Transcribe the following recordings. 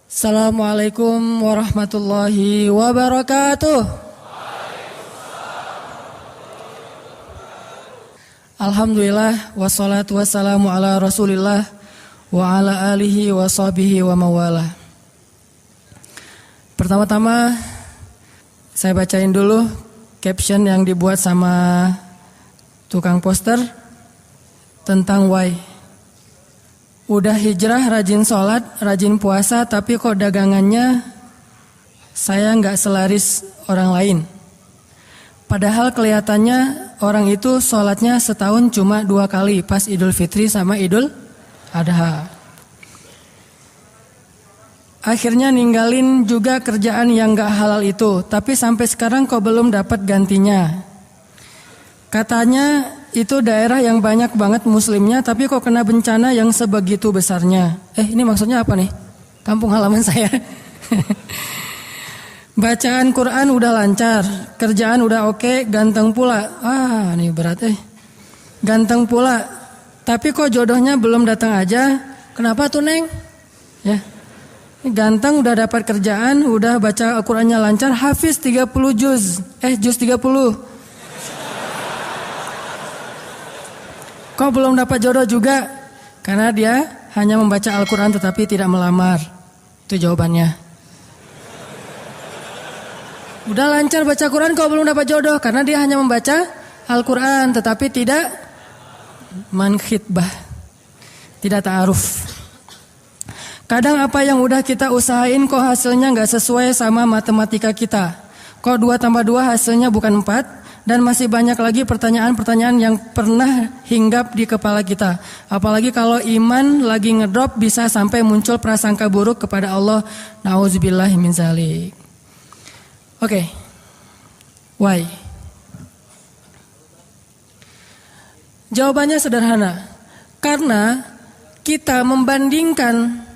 Assalamualaikum warahmatullahi wabarakatuh. Alhamdulillah wassalatu wassalamu ala Rasulillah wa ala alihi wa sahbihi wa mawala. Pertama-tama saya bacain dulu caption yang dibuat sama tukang poster tentang why. Udah hijrah, rajin sholat, rajin puasa, tapi kok dagangannya saya nggak selaris orang lain. Padahal kelihatannya orang itu sholatnya setahun cuma 2 kali, pas Idul Fitri sama Idul Adha. Akhirnya ninggalin juga kerjaan yang nggak halal itu, tapi sampai sekarang kok belum dapat gantinya. Katanya itu daerah yang banyak banget muslimnya, tapi kok kena bencana yang sebegitu besarnya. Ini maksudnya apa nih? Kampung halaman saya. Bacaan Quran udah lancar, kerjaan udah oke, ganteng pula. Ini berat Ganteng pula, tapi kok jodohnya belum datang aja. Kenapa tuh Neng? Ya. Ganteng, udah dapat kerjaan, udah baca Al-Qurannya lancar, hafiz 30 juz. Juz 30. Kok belum dapat jodoh juga? Karena dia hanya membaca Al-Quran tetapi tidak melamar. Itu jawabannya. Udah lancar baca Quran kok belum dapat jodoh? Karena dia hanya membaca Al-Quran tetapi tidak mankhitbah, tidak ta'aruf. Kadang apa yang udah kita usahain kok hasilnya gak sesuai sama matematika kita. Kok 2 tambah 2 hasilnya bukan 4? Dan masih banyak lagi pertanyaan-pertanyaan yang pernah hinggap di kepala kita. Apalagi kalau iman lagi ngedrop bisa sampai muncul prasangka buruk kepada Allah. Nauzubillahi min dzalik. Oke. Why? Jawabannya sederhana. Karena kita membandingkan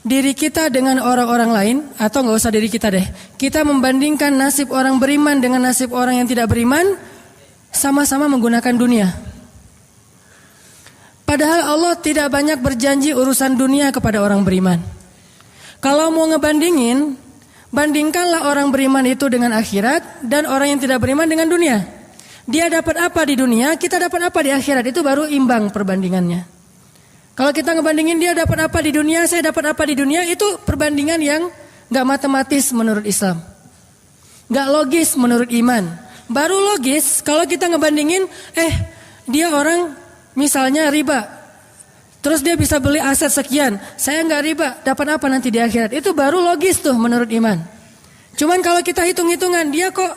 diri kita dengan orang-orang lain, atau gak usah diri kita deh, kita membandingkan nasib orang beriman dengan nasib orang yang tidak beriman, sama-sama menggunakan dunia. Padahal Allah tidak banyak berjanji urusan dunia kepada orang beriman. Kalau mau ngebandingin, bandingkanlah orang beriman itu dengan akhirat dan orang yang tidak beriman dengan dunia. Dia dapat apa di dunia, kita dapat apa di akhirat, itu baru imbang perbandingannya. Kalau kita ngebandingin dia dapat apa di dunia, saya dapat apa di dunia, itu perbandingan yang gak matematis menurut Islam. Gak logis menurut iman. Baru logis kalau kita ngebandingin, dia orang misalnya riba. Terus dia bisa beli aset sekian, saya gak riba, dapat apa nanti di akhirat. Itu baru logis tuh menurut iman. Cuman kalau kita hitung-hitungan, dia kok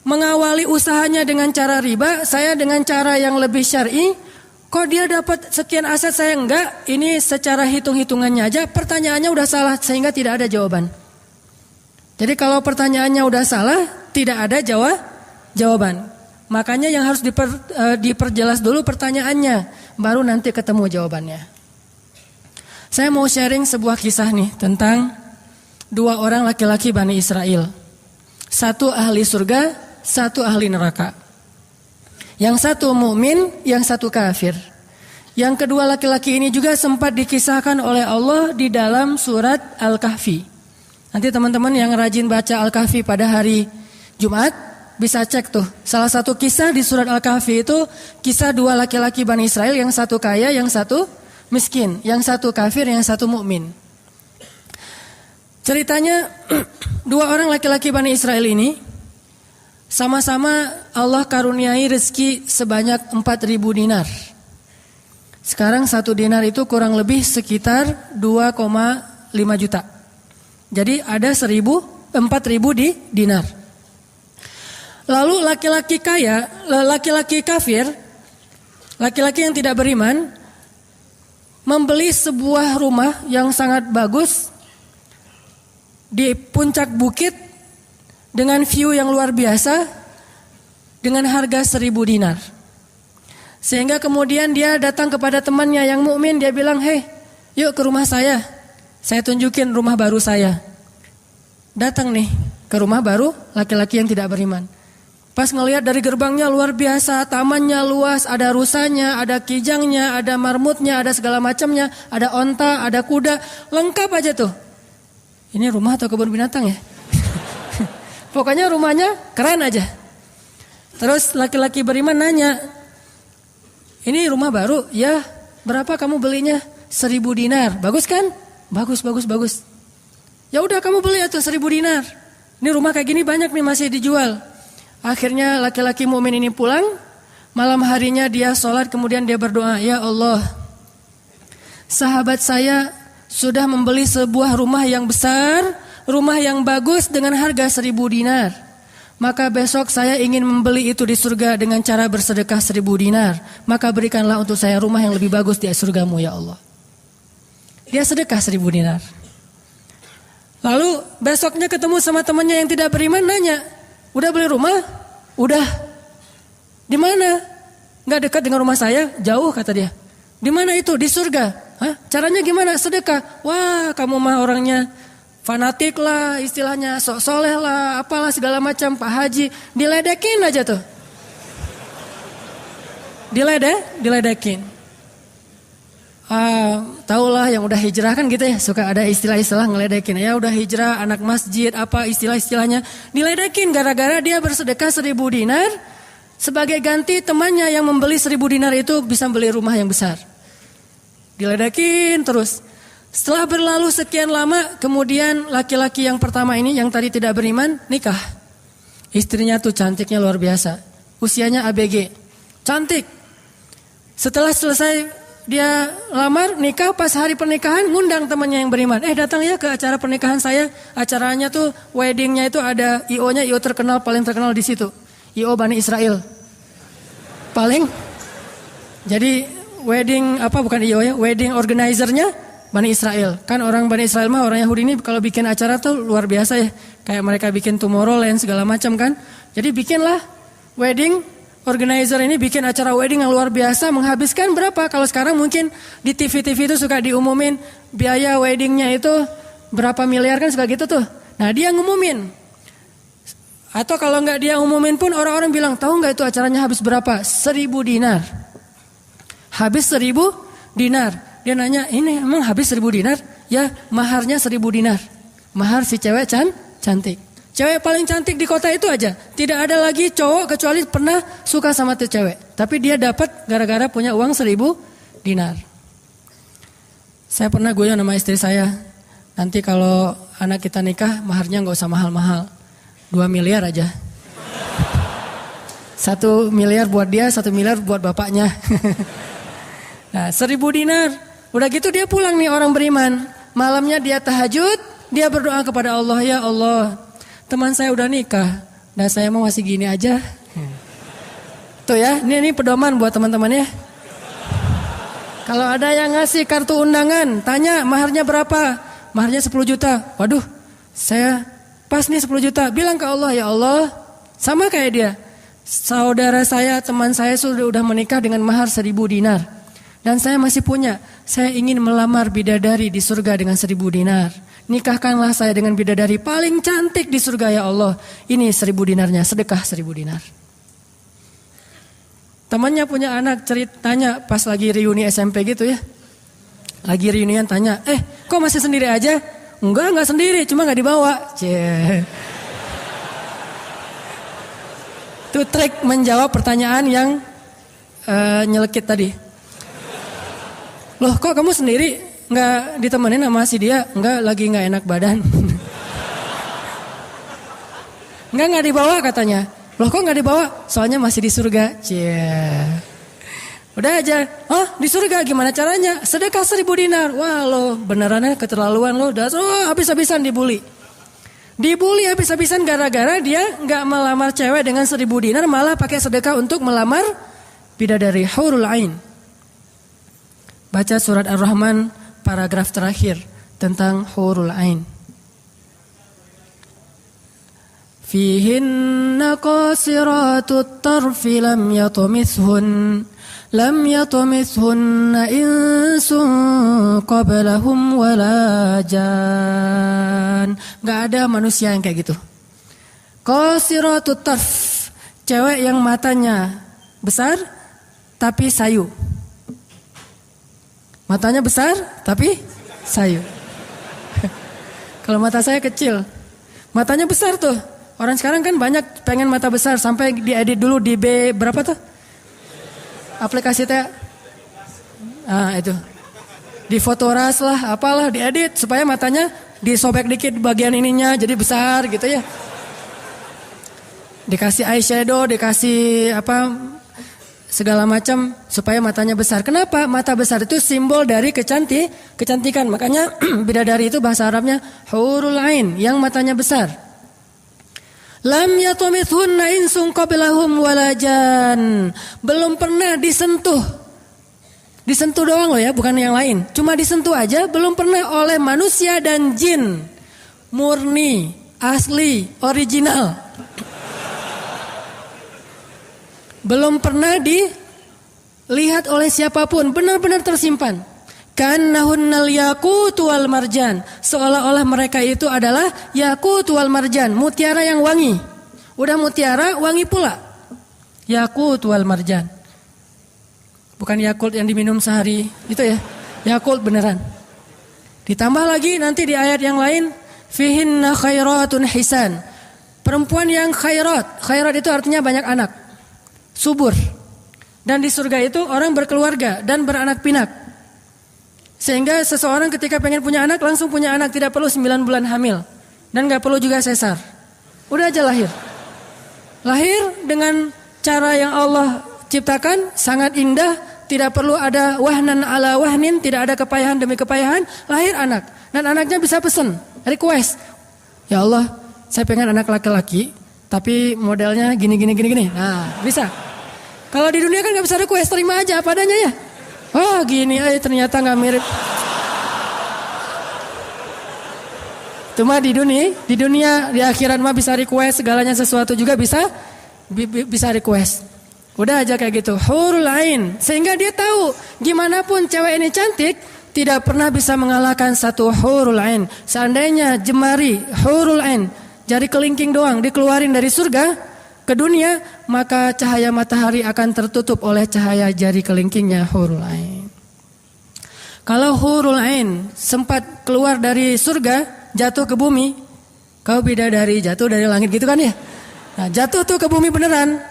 mengawali usahanya dengan cara riba, saya dengan cara yang lebih syar'i. Kok dia dapat sekian aset saya enggak? Ini secara hitung-hitungannya aja pertanyaannya udah salah sehingga tidak ada jawaban. Jadi kalau pertanyaannya udah salah, tidak ada jawaban. Makanya yang harus diperjelas dulu pertanyaannya, baru nanti ketemu jawabannya. Saya mau sharing sebuah kisah nih tentang 2 orang laki-laki Bani Israel. 1 ahli surga, 1 ahli neraka. Yang satu mukmin, yang satu kafir. Yang kedua laki-laki ini juga sempat dikisahkan oleh Allah di dalam surat Al-Kahfi. Nanti teman-teman yang rajin baca Al-Kahfi pada hari Jumat bisa cek tuh. Salah satu kisah di surat Al-Kahfi itu kisah 2 laki-laki Bani Israel, yang satu kaya, yang satu miskin, yang satu kafir, yang satu mukmin. Ceritanya 2 orang laki-laki Bani Israel ini sama-sama Allah karuniai rezeki sebanyak 4.000 dinar. Sekarang 1 dinar itu kurang lebih sekitar 2,5 juta. Jadi ada 4.000 di dinar. Lalu laki-laki kaya, laki-laki kafir, laki-laki yang tidak beriman, membeli sebuah rumah yang sangat bagus di puncak bukit dengan view yang luar biasa, dengan harga 1.000 dinar. Sehingga kemudian dia datang kepada temannya yang mukmin, dia bilang, yuk ke rumah saya tunjukin rumah baru saya. Datang nih ke rumah baru laki-laki yang tidak beriman. Pas ngelihat dari gerbangnya luar biasa, tamannya luas, ada rusanya, ada kijangnya, ada marmutnya, ada segala macamnya, ada onta, ada kuda, lengkap aja tuh. Ini rumah atau kebun binatang ya? Pokoknya rumahnya keren aja. Terus laki-laki beriman nanya, ini rumah baru? Ya, berapa kamu belinya? 1.000 dinar. Bagus kan? Bagus. Ya udah kamu beli atau 1.000 dinar. Ini rumah kayak gini banyak nih masih dijual. Akhirnya laki-laki mukmin ini pulang. Malam harinya dia sholat kemudian dia berdoa, ya Allah, sahabat saya sudah membeli sebuah rumah yang besar, rumah yang bagus dengan harga 1.000 dinar. Maka besok saya ingin membeli itu di surga dengan cara bersedekah 1.000 dinar. Maka berikanlah untuk saya rumah yang lebih bagus di surgamu ya Allah. Dia sedekah 1.000 dinar. Lalu besoknya ketemu sama temannya yang tidak beriman nanya, udah beli rumah? Udah. Di mana? Nggak dekat dengan rumah saya, jauh kata dia. Di mana itu? Di surga. Hah? Caranya gimana? Sedekah. Wah, kamu mah orangnya fanatik lah, istilahnya sok soleh lah, apalah segala macam. Pak Haji diledekin aja tuh. Diledekin. Taulah yang udah hijrah kan gitu ya, suka ada istilah-istilah ngeledekin. Ya udah hijrah, anak masjid, apa istilah-istilahnya. Diledekin gara-gara dia bersedekah 1.000 dinar. Sebagai ganti temannya yang membeli 1.000 dinar itu bisa beli rumah yang besar. Diledekin terus. Setelah berlalu sekian lama, kemudian laki-laki yang pertama ini yang tadi tidak beriman nikah. Istrinya tuh cantiknya luar biasa. Usianya ABG. Cantik. Setelah selesai dia lamar, nikah, pas hari pernikahan ngundang temannya yang beriman. Datang ya ke acara pernikahan saya. Acaranya tuh weddingnya itu ada IO-nya, IO terkenal, paling terkenal di situ. IO Bani Israel. Paling. Jadi wedding bukan IO ya, wedding organizer-nya Bani Israel. Kan orang Bani Israel mah orang Yahudi ini kalau bikin acara tuh luar biasa ya. Kayak mereka bikin Tomorrowland segala macam kan. Jadi bikinlah wedding organizer ini bikin acara wedding yang luar biasa, menghabiskan berapa? Kalau sekarang mungkin di TV-TV itu suka diumumin biaya weddingnya itu berapa miliar kan suka gitu tuh. Nah dia ngumumin. Atau kalau nggak dia umumin pun orang-orang bilang, tahu nggak itu acaranya habis berapa? 1.000 dinar. Habis 1.000 dinar. Dia nanya, ini emang habis 1.000 dinar? Ya, maharnya 1.000 dinar. Mahar si cewek cantik. Cewek paling cantik di kota itu aja. Tidak ada lagi cowok kecuali pernah suka sama tuh cewek. Tapi dia dapat gara-gara punya uang 1.000 dinar. Saya pernah goyang sama istri saya. Nanti kalau anak kita nikah, maharnya nggak usah mahal-mahal. 2 miliar aja. 1 miliar buat dia, 1 miliar buat bapaknya. Nah 1.000 dinar. Udah gitu dia pulang nih orang beriman. Malamnya dia tahajud, dia berdoa kepada Allah, ya Allah, teman saya udah nikah, dan saya mau masih gini aja. Tuh ya, ini pedoman buat teman-teman ya. Kalau ada yang ngasih kartu undangan, tanya maharnya berapa? Maharnya 10 juta. Waduh, saya pas nih 10 juta. Bilang ke Allah, ya Allah, sama kayak dia. Saudara saya, teman saya sudah menikah dengan mahar 1.000 dinar. Dan saya masih punya. Saya ingin melamar bidadari di surga dengan 1.000 dinar. Nikahkanlah saya dengan bidadari paling cantik di surga ya Allah. Ini 1.000 dinarnya, sedekah 1.000 dinar. Temannya punya anak ceritanya pas lagi reuni SMP gitu ya. Lagi reunian tanya, kok masih sendiri aja? Enggak sendiri, cuma gak dibawa. Itu trik menjawab pertanyaan yang nyelekit tadi. Loh kok kamu sendiri gak ditemenin sama si dia? Enggak, lagi gak enak badan. Enggak dibawa katanya. Loh kok gak dibawa? Soalnya masih di surga. Udah aja. Di surga gimana caranya? Sedekah 1.000 dinar. Wah lo benerannya keterlaluan lo. Habis-habisan dibully. Dibully habis-habisan gara-gara dia gak melamar cewek dengan 1.000 dinar. Malah pakai sedekah untuk melamar bidadari Hurul Ain. Baca surat Ar-Rahman paragraf terakhir tentang Hurul Ain. Fihinna qasiratut tarfi lam yatumithunna insun qablahum wala jan. Gak ada manusia yang kayak gitu. Qasiratut tarf, cewek yang matanya besar tapi sayu. Matanya besar tapi sayu. Kalau mata saya kecil. Matanya besar tuh. Orang sekarang kan banyak pengen mata besar. Sampai diedit dulu di B berapa tuh? Aplikasi teh. Itu. Di fotoras lah, apalah diedit. Supaya matanya disobek dikit bagian ininya. Jadi besar gitu ya. Dikasih eyeshadow, dikasih segala macam supaya matanya besar. Kenapa? Mata besar itu simbol dari kecantikan. Makanya bidadari itu bahasa Arabnya hurul ain, yang matanya besar. Lam yatumithunna insun qablahum walajan. Belum pernah disentuh. Disentuh doang loh ya, bukan yang lain. Cuma disentuh aja, belum pernah oleh manusia dan jin. Murni, asli, original. Belum pernah dilihat oleh siapapun, benar-benar tersimpan. Kannahunnal yaqut wal marjan. Seolah-olah mereka itu adalah yaqut wal marjan, mutiara yang wangi. Udah mutiara, wangi pula. Yaqut wal marjan. Bukan Yakult yang diminum sehari, itu ya. Yakult beneran. Ditambah lagi nanti di ayat yang lain, fihinna khairatun hisan. Perempuan yang khairat. Khairat itu artinya banyak anak. Subur. Dan di surga itu orang berkeluarga dan beranak pinak. Sehingga seseorang ketika pengen punya anak langsung punya anak, tidak perlu 9 bulan hamil. Dan gak perlu juga sesar. Udah aja lahir. Lahir dengan cara yang Allah ciptakan sangat indah, tidak perlu ada wahnan ala wahnin, tidak ada kepayahan demi kepayahan, lahir anak. Dan anaknya bisa pesen, request. Ya Allah, saya pengen anak laki-laki, tapi modelnya gini. Nah, bisa. Kalau di dunia kan gak bisa request, terima aja apa adanya ya. Oh gini, ternyata gak mirip. Cuma di dunia, di akhirat mah bisa request, segalanya sesuatu juga bisa request. Udah aja kayak gitu, hurul ain. Sehingga dia tahu, gimana pun cewek ini cantik, tidak pernah bisa mengalahkan satu hurul ain. Seandainya jemari hurul ain, jari kelingking doang dikeluarin dari surga ke dunia, maka cahaya matahari akan tertutup oleh cahaya jari kelingkingnya hurul ain. Kalau hurul ain sempat keluar dari surga, jatuh ke bumi, kau bidadari jatuh dari langit gitu kan ya. Nah, jatuh tuh ke bumi beneran,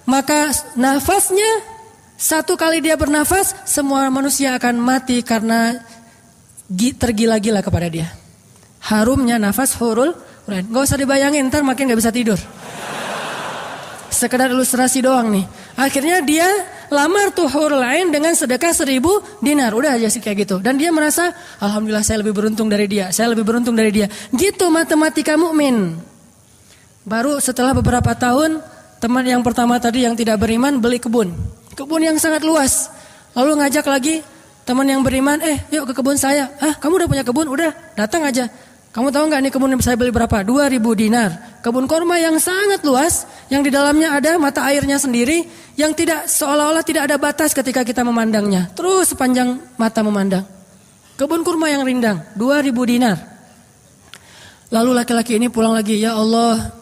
maka nafasnya, satu kali dia bernafas, semua manusia akan mati karena tergila-gila kepada dia. Harumnya nafas hurul ain. Gak usah dibayangin, ntar makin gak bisa tidur. Sekedar ilustrasi doang nih. Akhirnya dia lamar tuh hurul ain dengan sedekah 1000 dinar. Udah aja sih kayak gitu. Dan dia merasa, alhamdulillah saya lebih beruntung dari dia. Saya lebih beruntung dari dia. Gitu matematika mukmin. Baru setelah beberapa tahun, teman yang pertama tadi yang tidak beriman beli kebun. Kebun yang sangat luas. Lalu ngajak lagi teman yang beriman, yuk ke kebun saya. Kamu udah punya kebun? Udah, datang aja. Kamu tahu nggak nih kebun yang saya beli berapa? 2.000 dinar. Kebun korma yang sangat luas, yang di dalamnya ada mata airnya sendiri, yang tidak seolah-olah tidak ada batas ketika kita memandangnya. Terus sepanjang mata memandang. Kebun kurma yang rindang, 2.000 dinar. Lalu laki-laki ini pulang lagi, ya Allah,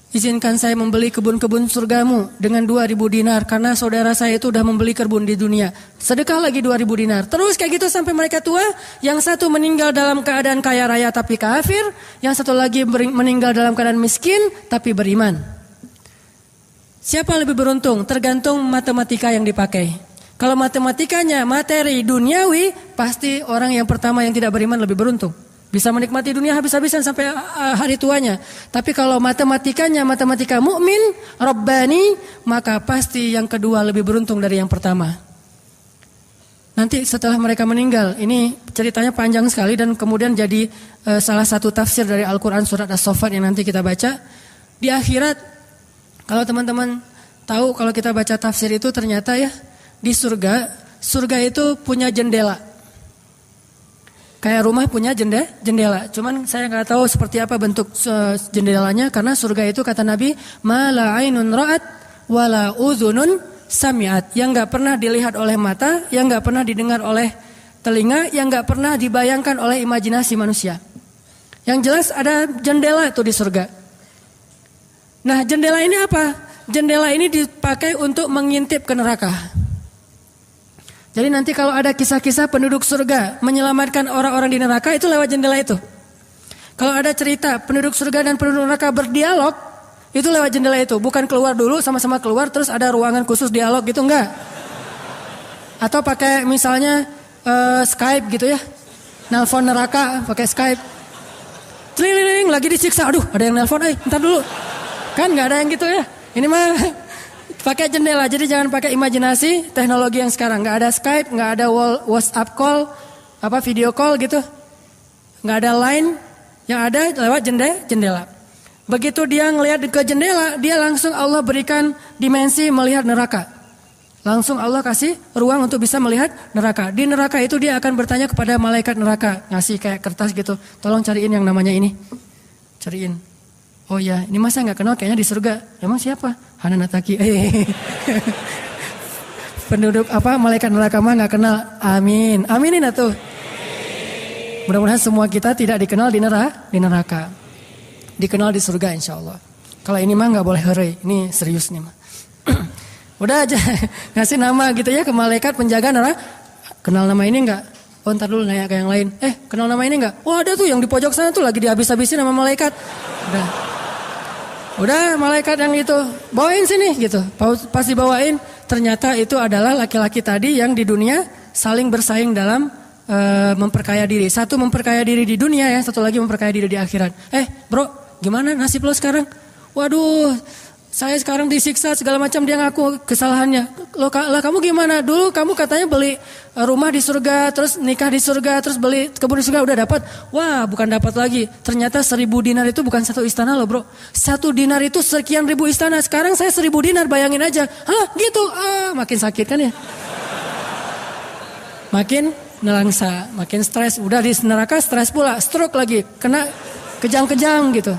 izinkan saya membeli kebun-kebun surgamu dengan 2.000 dinar. Karena saudara saya itu udah membeli kebun di dunia. Sedekah lagi 2.000 dinar. Terus kayak gitu sampai mereka tua. Yang satu meninggal dalam keadaan kaya raya tapi kafir. Yang satu lagi meninggal dalam keadaan miskin tapi beriman. Siapa lebih beruntung? Tergantung matematika yang dipakai. Kalau matematikanya materi duniawi, pasti orang yang pertama yang tidak beriman lebih beruntung. Bisa menikmati dunia habis-habisan sampai hari tuanya. Tapi kalau matematikanya matematika mukmin, Rabbani, maka pasti yang kedua lebih beruntung dari yang pertama. Nanti setelah mereka meninggal, ini ceritanya panjang sekali dan kemudian jadi salah satu tafsir dari Al-Quran surat As-Saffat yang nanti kita baca. Di akhirat, kalau teman-teman tahu kalau kita baca tafsir itu ternyata ya, di surga itu punya jendela. Kayak rumah punya jendela. Cuman saya nggak tahu seperti apa bentuk jendelanya, karena surga itu kata Nabi, ma la ainun ra'at wa la udhunun sami'at. Yang nggak pernah dilihat oleh mata, yang nggak pernah didengar oleh telinga, yang nggak pernah dibayangkan oleh imajinasi manusia. Yang jelas ada jendela itu di surga. Nah, jendela ini apa? Jendela ini dipakai untuk mengintip ke neraka. Jadi nanti kalau ada kisah-kisah penduduk surga menyelamatkan orang-orang di neraka, itu lewat jendela itu. Kalau ada cerita penduduk surga dan penduduk neraka berdialog, itu lewat jendela itu. Bukan keluar dulu, sama-sama keluar terus ada ruangan khusus dialog gitu, enggak. Atau pakai misalnya Skype gitu ya. Nelpon neraka pakai Skype. Tling, lagi disiksa. Aduh, ada yang nelpon, bentar dulu. Kan enggak ada yang gitu ya. Ini mah pakai jendela. Jadi jangan pakai imajinasi teknologi yang sekarang. Enggak ada Skype, enggak ada WhatsApp call, video call gitu. Enggak ada line, yang ada lewat jendela. Begitu dia ngelihat ke jendela, dia langsung Allah berikan dimensi melihat neraka. Langsung Allah kasih ruang untuk bisa melihat neraka. Di neraka itu dia akan bertanya kepada malaikat neraka. Ngasih kayak kertas gitu. Tolong cariin yang namanya ini. Cariin. Oh ya, ini masa gak kenal kayaknya di surga. Emang siapa? Hananataki. Penduduk malaikat neraka mah gak kenal. Amin. Aminin atuh. Mudah-mudahan semua kita tidak dikenal di neraka. Dikenal di surga insya Allah. Kalau ini mah gak boleh heureuy. Ini serius nih mah. Udah aja ngasih nama gitu ya ke malaikat penjaga neraka. Kenal nama ini enggak? Oh ntar dulu nanya ke yang lain. Kenal nama ini enggak? Oh ada tuh yang di pojok sana tuh lagi dihabis-habisin sama malaikat. Udah malaikat yang itu bawain sini gitu. Pas dibawain ternyata itu adalah laki-laki tadi yang di dunia saling bersaing dalam memperkaya diri. Satu memperkaya diri di dunia ya, satu lagi memperkaya diri di akhirat. Bro, gimana nasib lo sekarang? Waduh, saya sekarang disiksa segala macam, dia ngaku kesalahannya. Lah kamu gimana? Dulu kamu katanya beli rumah di surga, terus nikah di surga, terus beli kebun di surga, udah dapat. Wah, bukan dapat lagi. Ternyata 1.000 dinar itu bukan satu istana loh, bro. 1 dinar itu sekian ribu istana. Sekarang saya 1.000 dinar, bayangin aja. Hah, gitu. Makin sakit kan ya? Makin nelangsa, makin stres. Udah di neraka stres pula, stroke lagi, kena kejang-kejang gitu.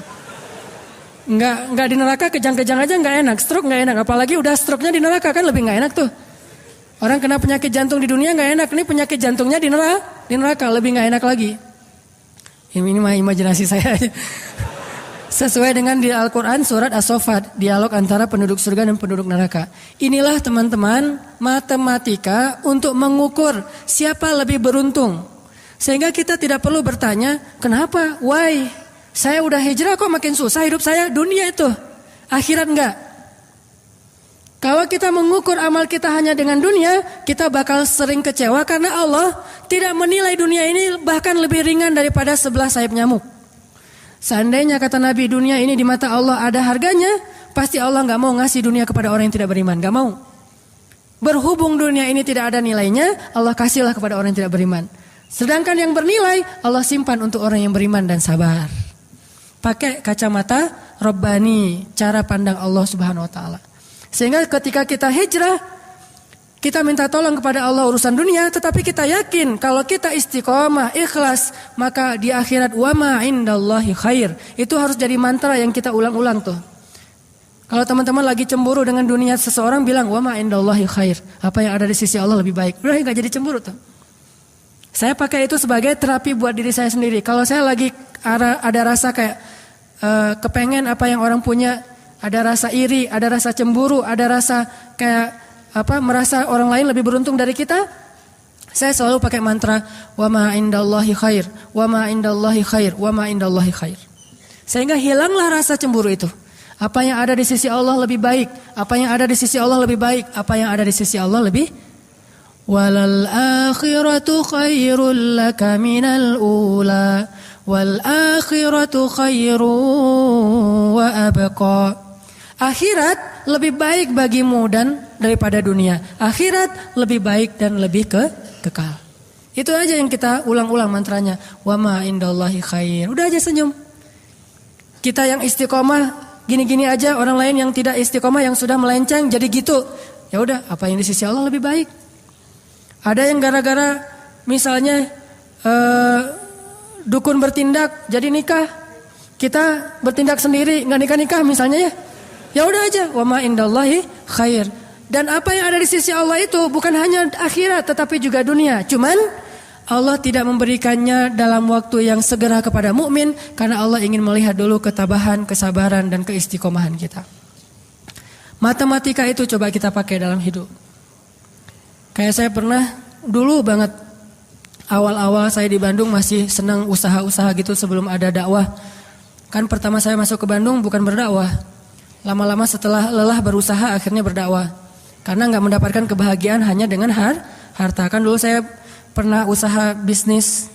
Enggak di neraka kejang-kejang aja enggak enak, stroke enggak enak, apalagi udah stroke-nya di neraka kan lebih enggak enak tuh. Orang kena penyakit jantung di dunia enggak enak, ini penyakit jantungnya di neraka lebih enggak enak lagi. Ini mah imajinasi saya aja. Sesuai dengan di Al-Quran surat As-Saffat, dialog antara penduduk surga dan penduduk neraka. Inilah teman-teman matematika untuk mengukur siapa lebih beruntung. Sehingga kita tidak perlu bertanya, kenapa? Why? Saya udah hijrah kok makin susah hidup saya. Dunia itu, akhirat enggak. Kalau kita mengukur amal kita hanya dengan dunia, kita bakal sering kecewa karena Allah tidak menilai dunia ini bahkan lebih ringan daripada 11 sayap nyamuk. Seandainya kata Nabi dunia ini di mata Allah ada harganya, pasti Allah gak mau ngasih dunia kepada orang yang tidak beriman. Gak mau. Berhubung dunia ini tidak ada nilainya, Allah kasihlah kepada orang yang tidak beriman. Sedangkan yang bernilai, Allah simpan untuk orang yang beriman dan sabar. Pakai kacamata Rabbani, cara pandang Allah Subhanahu wa taala. Sehingga ketika kita hijrah, kita minta tolong kepada Allah urusan dunia, tetapi kita yakin kalau kita istiqomah, ikhlas, maka di akhirat wa ma indallahi khair. Itu harus jadi mantra yang kita ulang-ulang tuh. Kalau teman-teman lagi cemburu dengan dunia, seseorang bilang wa ma indallahi khair. Apa yang ada di sisi Allah lebih baik. Udah enggak jadi cemburu tuh. Saya pakai itu sebagai terapi buat diri saya sendiri. Kalau saya lagi ada rasa kayak kepengen apa yang orang punya, ada rasa iri, ada rasa cemburu, ada rasa kayak merasa orang lain lebih beruntung dari kita, saya selalu pakai mantra wa ma indallahi khair, wa ma indallahi khair, wa ma indallahi khair. Sehingga hilanglah rasa cemburu itu. Apa yang ada di sisi Allah lebih baik, apa yang ada di sisi Allah lebih baik, apa yang ada di sisi Allah lebih walal akhiratu khairul laka minal ula wal akhiratu khairu wa abqa. Akhirat lebih baik bagimu dan daripada dunia. Akhirat lebih baik dan lebih kekal. Itu aja yang kita ulang-ulang mantranya. Wa ma indallahi khair. Udah aja senyum. Kita yang istiqomah gini-gini aja, orang lain yang tidak istiqomah yang sudah melenceng jadi gitu. Ya udah, apa yang di sisi Allah lebih baik. Ada yang gara-gara misalnya dukun bertindak jadi nikah. Kita bertindak sendiri enggak nikah-nikah misalnya ya. Ya udah aja, wa ma indallahi khair. Dan apa yang ada di sisi Allah itu bukan hanya akhirat tetapi juga dunia. Cuman Allah tidak memberikannya dalam waktu yang segera kepada mukmin karena Allah ingin melihat dulu ketabahan, kesabaran dan keistiqomahan kita. Matematika itu coba kita pakai dalam hidup. Kayak saya pernah dulu banget awal-awal saya di Bandung masih senang usaha-usaha gitu sebelum ada dakwah. Kan pertama saya masuk ke Bandung bukan berdakwah. Lama-lama setelah lelah berusaha akhirnya berdakwah. Karena nggak mendapatkan kebahagiaan hanya dengan harta. Kan dulu saya pernah usaha bisnis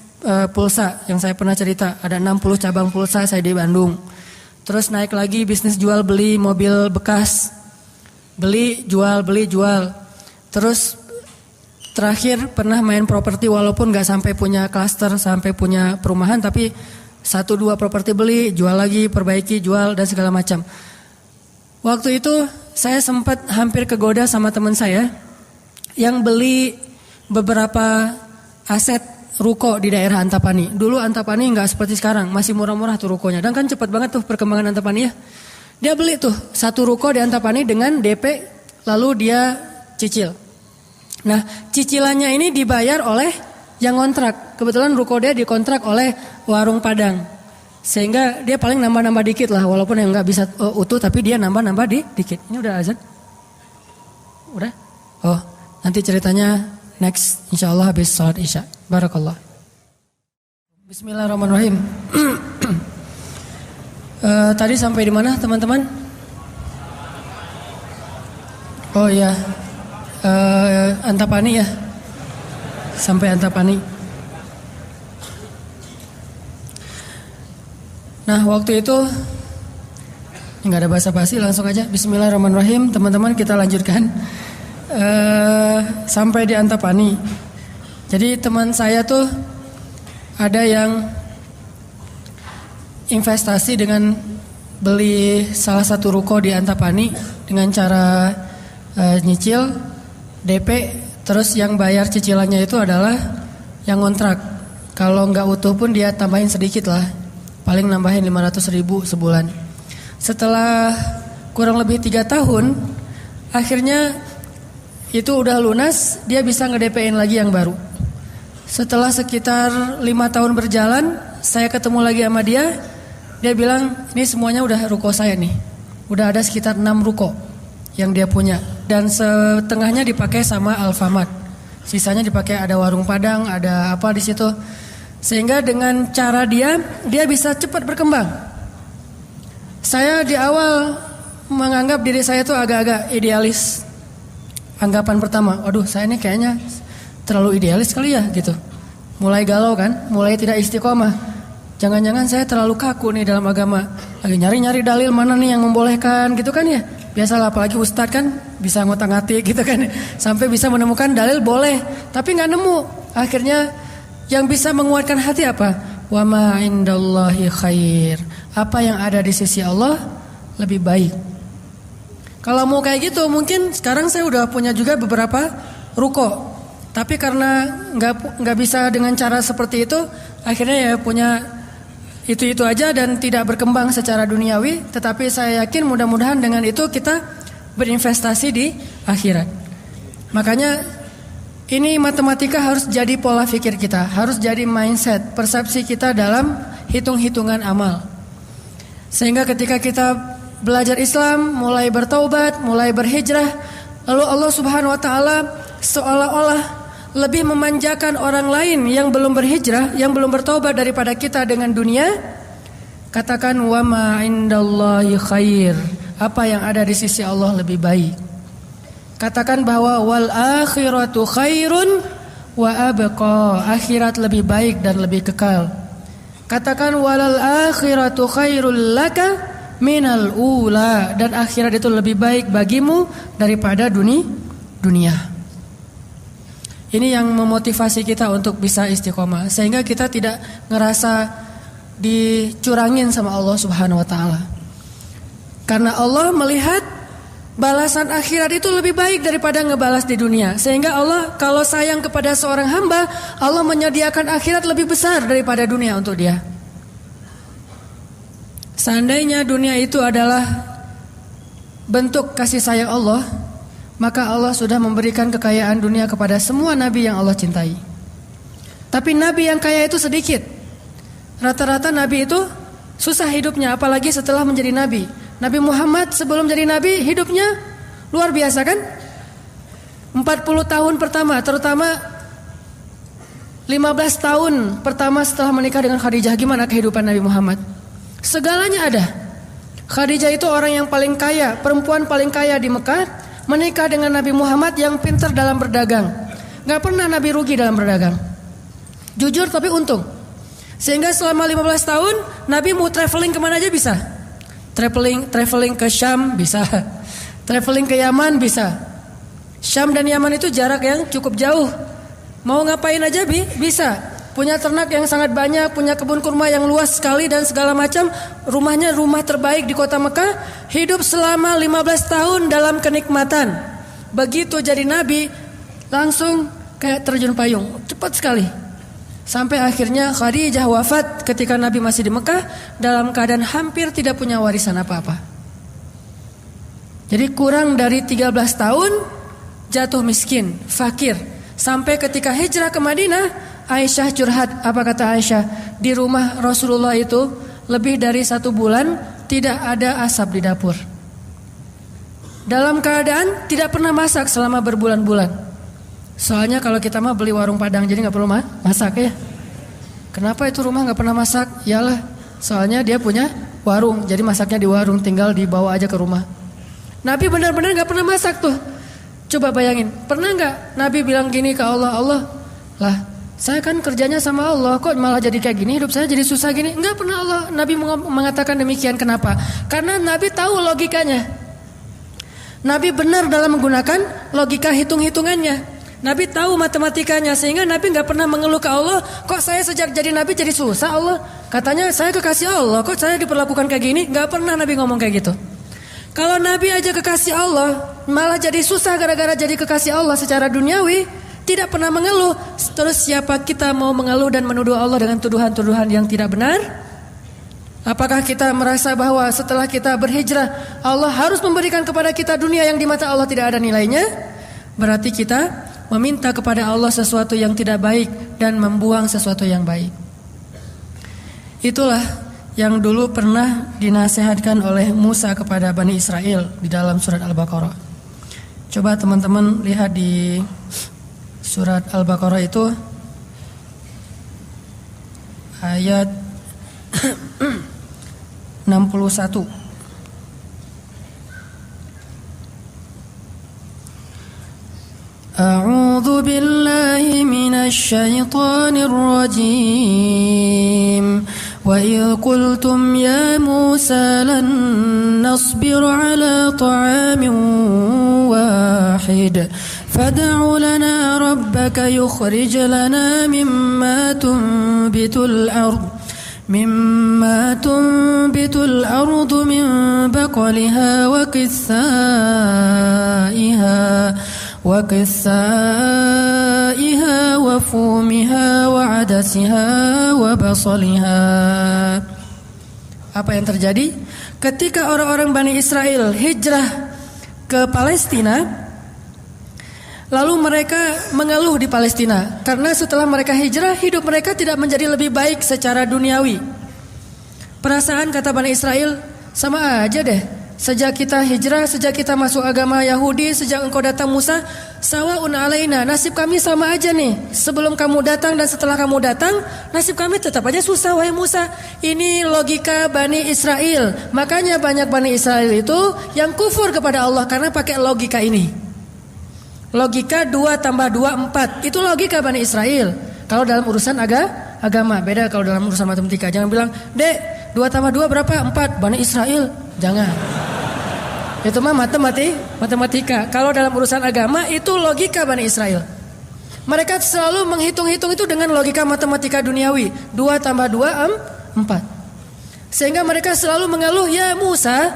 pulsa yang saya pernah cerita. Ada 60 cabang pulsa saya di Bandung. Terus naik lagi bisnis jual beli mobil bekas. Beli, jual. Terus terakhir pernah main properti walaupun gak sampai punya klaster, sampai punya perumahan. Tapi 1-2 properti beli, jual lagi, perbaiki, jual dan segala macam. Waktu itu saya sempat hampir kegoda sama teman saya yang beli beberapa aset ruko di daerah Antapani. Dulu Antapani gak seperti sekarang, masih murah-murah tuh rukonya. Dan kan cepat banget tuh perkembangan Antapani ya. Dia beli tuh 1 ruko di Antapani dengan DP lalu dia cicil. Nah, cicilannya ini dibayar oleh yang kontrak. Kebetulan ruko dia dikontrak oleh warung Padang. Sehingga dia paling nambah-nambah dikit lah. Walaupun yang gak bisa utuh tapi dia nambah-nambah dikit. Ini udah azan? Udah? Oh, nanti ceritanya next insyaallah habis salat Isya. Barakallah. Bismillahirrahmanirrahim. Tadi sampai di mana teman-teman? Oh iya. Antapani ya. Sampai Antapani. Nah, waktu itu nggak ada basa-basi, langsung aja Bismillahirrahmanirrahim. Teman-teman kita lanjutkan. Sampai di Antapani. Jadi teman saya tuh ada yang investasi dengan beli salah satu ruko di Antapani dengan cara nyicil DP, terus yang bayar cicilannya itu adalah yang kontrak. Kalau nggak utuh pun dia tambahin sedikit lah, paling nambahin 500.000 sebulan. Setelah kurang lebih 3 tahun, akhirnya itu udah lunas, dia bisa nge-DP-in lagi yang baru. Setelah sekitar 5 tahun berjalan, saya ketemu lagi sama dia. Dia bilang, ini semuanya udah ruko saya nih. Udah ada sekitar 6 ruko yang dia punya. Dan setengahnya dipakai sama Alfamart. Sisanya dipakai ada warung Padang, ada apa di situ. Sehingga dengan cara dia bisa cepat berkembang. Saya di awal menganggap diri saya tuh agak-agak idealis. Anggapan pertama, waduh saya ini kayaknya terlalu idealis kali ya gitu. Mulai galau kan, mulai tidak istiqomah. Jangan-jangan saya terlalu kaku nih dalam agama. Lagi nyari-nyari dalil mana nih yang membolehkan gitu kan ya. Biasalah apalagi ustadz kan bisa ngotak-ngatik gitu kan. Sampai bisa menemukan dalil boleh, tapi gak nemu. Akhirnya yang bisa menguatkan hati apa? Wa ma indallahi khair. Apa yang ada di sisi Allah lebih baik. Kalau mau kayak gitu mungkin sekarang saya udah punya juga beberapa ruko. Tapi karena nggak bisa dengan cara seperti itu, akhirnya ya punya itu aja dan tidak berkembang secara duniawi. Tetapi saya yakin mudah-mudahan dengan itu kita berinvestasi di akhirat. Makanya ini matematika harus jadi pola pikir kita, harus jadi mindset, persepsi kita dalam hitung-hitungan amal. Sehingga ketika kita belajar Islam, mulai bertaubat, mulai berhijrah, lalu Allah Subhanahu wa taala seolah-olah lebih memanjakan orang lain yang belum berhijrah, yang belum bertaubat daripada kita dengan dunia. Katakan wa ma indallahi khair. Apa yang ada di sisi Allah lebih baik. Katakan bahwa wal akhiratu khairun wa abqa. Akhirat lebih baik dan lebih kekal. Katakan walal akhiratu khairul laka minal ula. Dan akhirat itu lebih baik bagimu daripada dunia. Ini yang memotivasi kita untuk bisa istiqomah. Sehingga kita tidak ngerasa dicurangin sama Allah Subhanahu wa ta'ala. Karena Allah melihat balasan akhirat itu lebih baik daripada ngebalas di dunia. Sehingga Allah kalau sayang kepada seorang hamba, Allah menyediakan akhirat lebih besar daripada dunia untuk dia. Seandainya dunia itu adalah bentuk kasih sayang Allah, maka Allah sudah memberikan kekayaan dunia kepada semua nabi yang Allah cintai. Tapi nabi yang kaya itu sedikit. Rata-rata nabi itu susah hidupnya, apalagi setelah menjadi nabi. Nabi Muhammad sebelum jadi nabi hidupnya luar biasa kan? 40 tahun pertama terutama 15 tahun pertama setelah menikah dengan Khadijah, gimana kehidupan Nabi Muhammad? Segalanya ada. Khadijah itu orang yang paling kaya, perempuan paling kaya di Mekah, menikah dengan Nabi Muhammad yang pintar dalam berdagang. Gak pernah Nabi rugi dalam berdagang. Jujur tapi untung. Sehingga selama 15 tahun Nabi mau traveling kemana aja bisa. Traveling ke Syam bisa. Traveling ke Yaman bisa. Syam dan Yaman itu jarak yang cukup jauh. Mau ngapain aja bisa. Punya ternak yang sangat banyak, punya kebun kurma yang luas sekali dan segala macam. Rumahnya rumah terbaik di kota Mekah. Hidup selama 15 tahun dalam kenikmatan. Begitu jadi Nabi, langsung kayak terjun payung. Cepat sekali. Sampai akhirnya Khadijah wafat ketika Nabi masih di Mekah dalam keadaan hampir tidak punya warisan apa-apa. Jadi kurang dari 13 tahun jatuh miskin, fakir. Sampai ketika hijrah ke Madinah, Aisyah curhat. Apa kata Aisyah? Di rumah Rasulullah itu lebih dari 1 bulan tidak ada asap di dapur. Dalam keadaan tidak pernah masak selama berbulan-bulan. Soalnya kalau kita mah beli warung Padang jadi gak perlu masak ya. Kenapa itu rumah gak pernah masak? Yalah, soalnya dia punya warung, jadi masaknya di warung, tinggal dibawa aja ke rumah. Nabi benar-benar gak pernah masak tuh. Coba bayangin, pernah gak Nabi bilang gini ke Allah, Allah lah saya kan kerjanya sama Allah, kok malah jadi kayak gini, hidup saya jadi susah gini. Enggak pernah Allah Nabi mengatakan demikian. Kenapa? Karena Nabi tahu logikanya. Nabi benar dalam menggunakan logika hitung-hitungannya. Nabi tahu matematikanya, sehingga Nabi gak pernah mengeluh ke Allah, kok saya sejak jadi Nabi jadi susah Allah. Katanya saya kekasih Allah, kok saya diperlakukan kayak gini. Gak pernah Nabi ngomong kayak gitu. Kalau Nabi aja kekasih Allah malah jadi susah gara-gara jadi kekasih Allah secara duniawi, tidak pernah mengeluh. Terus siapa kita mau mengeluh dan menuduh Allah dengan tuduhan-tuduhan yang tidak benar? Apakah kita merasa bahwa setelah kita berhijrah Allah harus memberikan kepada kita dunia yang di mata Allah tidak ada nilainya? Berarti kita meminta kepada Allah sesuatu yang tidak baik dan membuang sesuatu yang baik. Itulah yang dulu pernah dinasihatkan oleh Musa kepada Bani Israel di dalam surat Al-Baqarah. Coba teman-teman lihat di surat Al-Baqarah itu ayat 61. A'udzu billahi minasy syaithanir rajim. Wa idh qultum ya Musa lan nasbir ala ta'amin wahid fad'u lana rabbaka yukhrij lana mimma tunbitul ardu min baqliha wa وقثائها وفومها وعدسها وبصلها. Apa yang terjadi? Ketika orang-orang Bani Israel hijrah ke Palestina, lalu mereka mengeluh di Palestina karena setelah mereka hijrah hidup mereka tidak menjadi lebih baik secara duniawi. Perasaan kata Bani Israel, sama aja deh. Sejak kita hijrah, sejak kita masuk agama Yahudi, sejak engkau datang Musa, sawa'un alaina, nasib kami sama aja nih. Sebelum kamu datang dan setelah kamu datang, nasib kami tetap aja susah wahai Musa. Ini logika Bani Israel. Makanya banyak Bani Israel itu yang kufur kepada Allah karena pakai logika ini. Logika 2 tambah 2 4. Itu logika Bani Israel. Kalau dalam urusan agama, beda kalau dalam urusan matematika. Jangan bilang, "Dek, 2 tambah 2 berapa?" 4. Bani Israel. Jangan. Itu mah matematika. Kalau dalam urusan agama itu logika Bani Israel. Mereka selalu menghitung-hitung itu dengan logika matematika duniawi. 2 tambah 2 4. Sehingga mereka selalu mengeluh, "Ya Musa,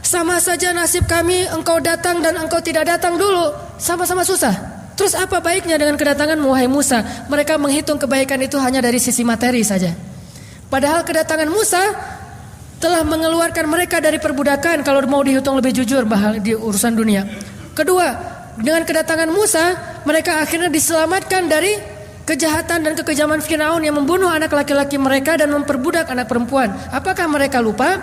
sama saja nasib kami engkau datang dan engkau tidak datang dulu. Sama-sama susah. Terus apa baiknya dengan kedatangan wahai Musa?" Mereka menghitung kebaikan itu hanya dari sisi materi saja. Padahal kedatangan Musa telah mengeluarkan mereka dari perbudakan kalau mau dihitung lebih jujur di urusan dunia. Kedua, dengan kedatangan Musa, mereka akhirnya diselamatkan dari kejahatan dan kekejaman Firaun yang membunuh anak laki-laki mereka dan memperbudak anak perempuan. Apakah mereka lupa?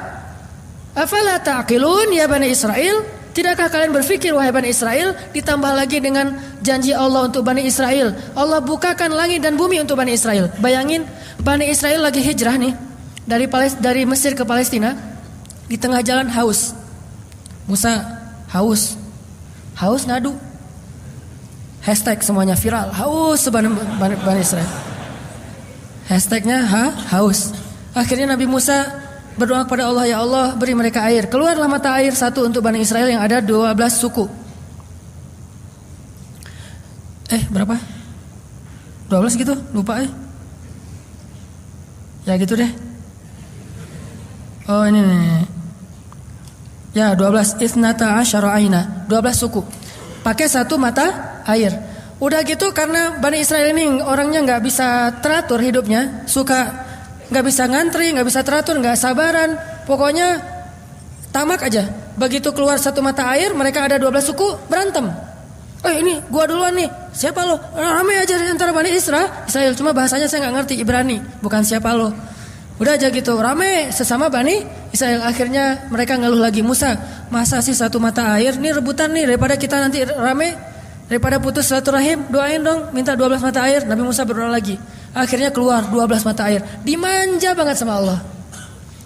Afala ta'qilun ya Bani Israel? Tidakkah kalian berpikir wahai Bani Israel, ditambah lagi dengan janji Allah untuk Bani Israel, Allah bukakan langit dan bumi untuk Bani Israel. Bayangin Bani Israel lagi hijrah nih dari Mesir ke Palestina, di tengah jalan haus. Musa haus ngadu. Hashtag semuanya viral, haus Bani Israel. Hashtagnya haus. Akhirnya Nabi Musa berdoa kepada Allah, ya Allah beri mereka air. Keluarlah mata air satu untuk Bani Israel yang ada 12 suku. Berapa? 12 gitu? Lupa Ya gitu deh. Oh ini nih. Ya 12 Ithnata asyara aina, 12 suku. Pakai satu mata air. Udah gitu karena Bani Israel ini orangnya gak bisa teratur hidupnya, suka gak bisa ngantri, gak bisa teratur, gak sabaran. Pokoknya tamak aja. Begitu keluar satu mata air, mereka ada 12 suku berantem. Ini gua duluan nih. Siapa lo? Ramai aja antara Bani Israel. Cuma bahasanya saya gak ngerti, Ibrani. Bukan siapa lo. Udah aja gitu, ramai sesama Bani Israel. Akhirnya mereka ngeluh lagi, Musa, masa sih satu mata air? Ini rebutan nih, daripada kita nanti ramai, daripada putus silaturahim, doain dong, minta 12 mata air. Nabi Musa berdoa lagi. Akhirnya keluar 12 mata air. Dimanja banget sama Allah.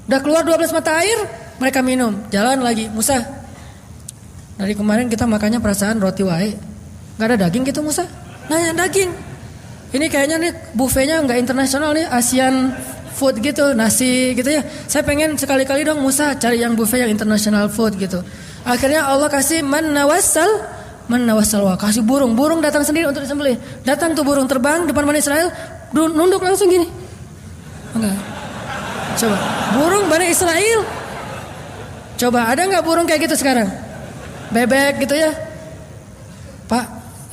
Udah keluar 12 mata air, mereka minum. Jalan lagi, Musa, dari kemarin kita makannya perasaan roti wae, gak ada daging gitu Musa? Nanya daging. Ini kayaknya nih buffetnya gak internasional nih, Asian food gitu, nasi gitu ya. Saya pengen sekali-kali dong Musa cari yang buffet yang international food gitu. Akhirnya Allah kasih man nawassal, kasih burung datang sendiri untuk disembelih. Datang tuh burung terbang depan Bani Israel, nunduk langsung gini. Enggak. Coba, burung Bani Israel. Coba ada nggak burung kayak gitu sekarang? Bebek gitu ya. Pak,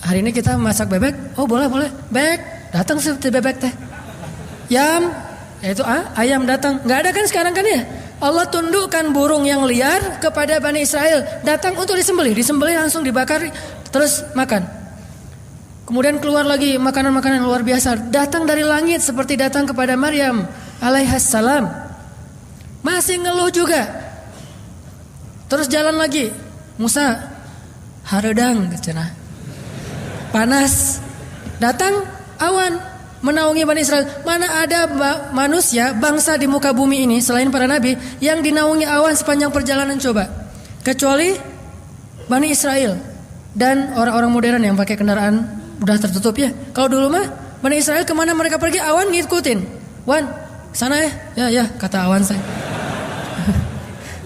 hari ini kita masak bebek. Oh boleh. Bebek, datang seperti bebek teh. Yam, yaitu ayam datang. Nggak ada kan sekarang kan ya? Allah tundukkan burung yang liar kepada Bani Israel, datang untuk disembelih langsung dibakar, terus makan. Kemudian keluar lagi makanan-makanan luar biasa, datang dari langit seperti datang kepada Maryam alaihassalam. Masih ngeluh juga. Terus jalan lagi, Musa haredang cenah. Panas. Datang awan menaungi Bani Israel. Mana ada manusia, bangsa di muka bumi ini selain para nabi yang dinaungi awan sepanjang perjalanan coba. Kecuali Bani Israel dan orang-orang modern yang pakai kendaraan udah tertutup ya. Kalau dulu mah Bani Israel kemana mereka pergi awan ngikutin. Wan, sana ya kata awan saya.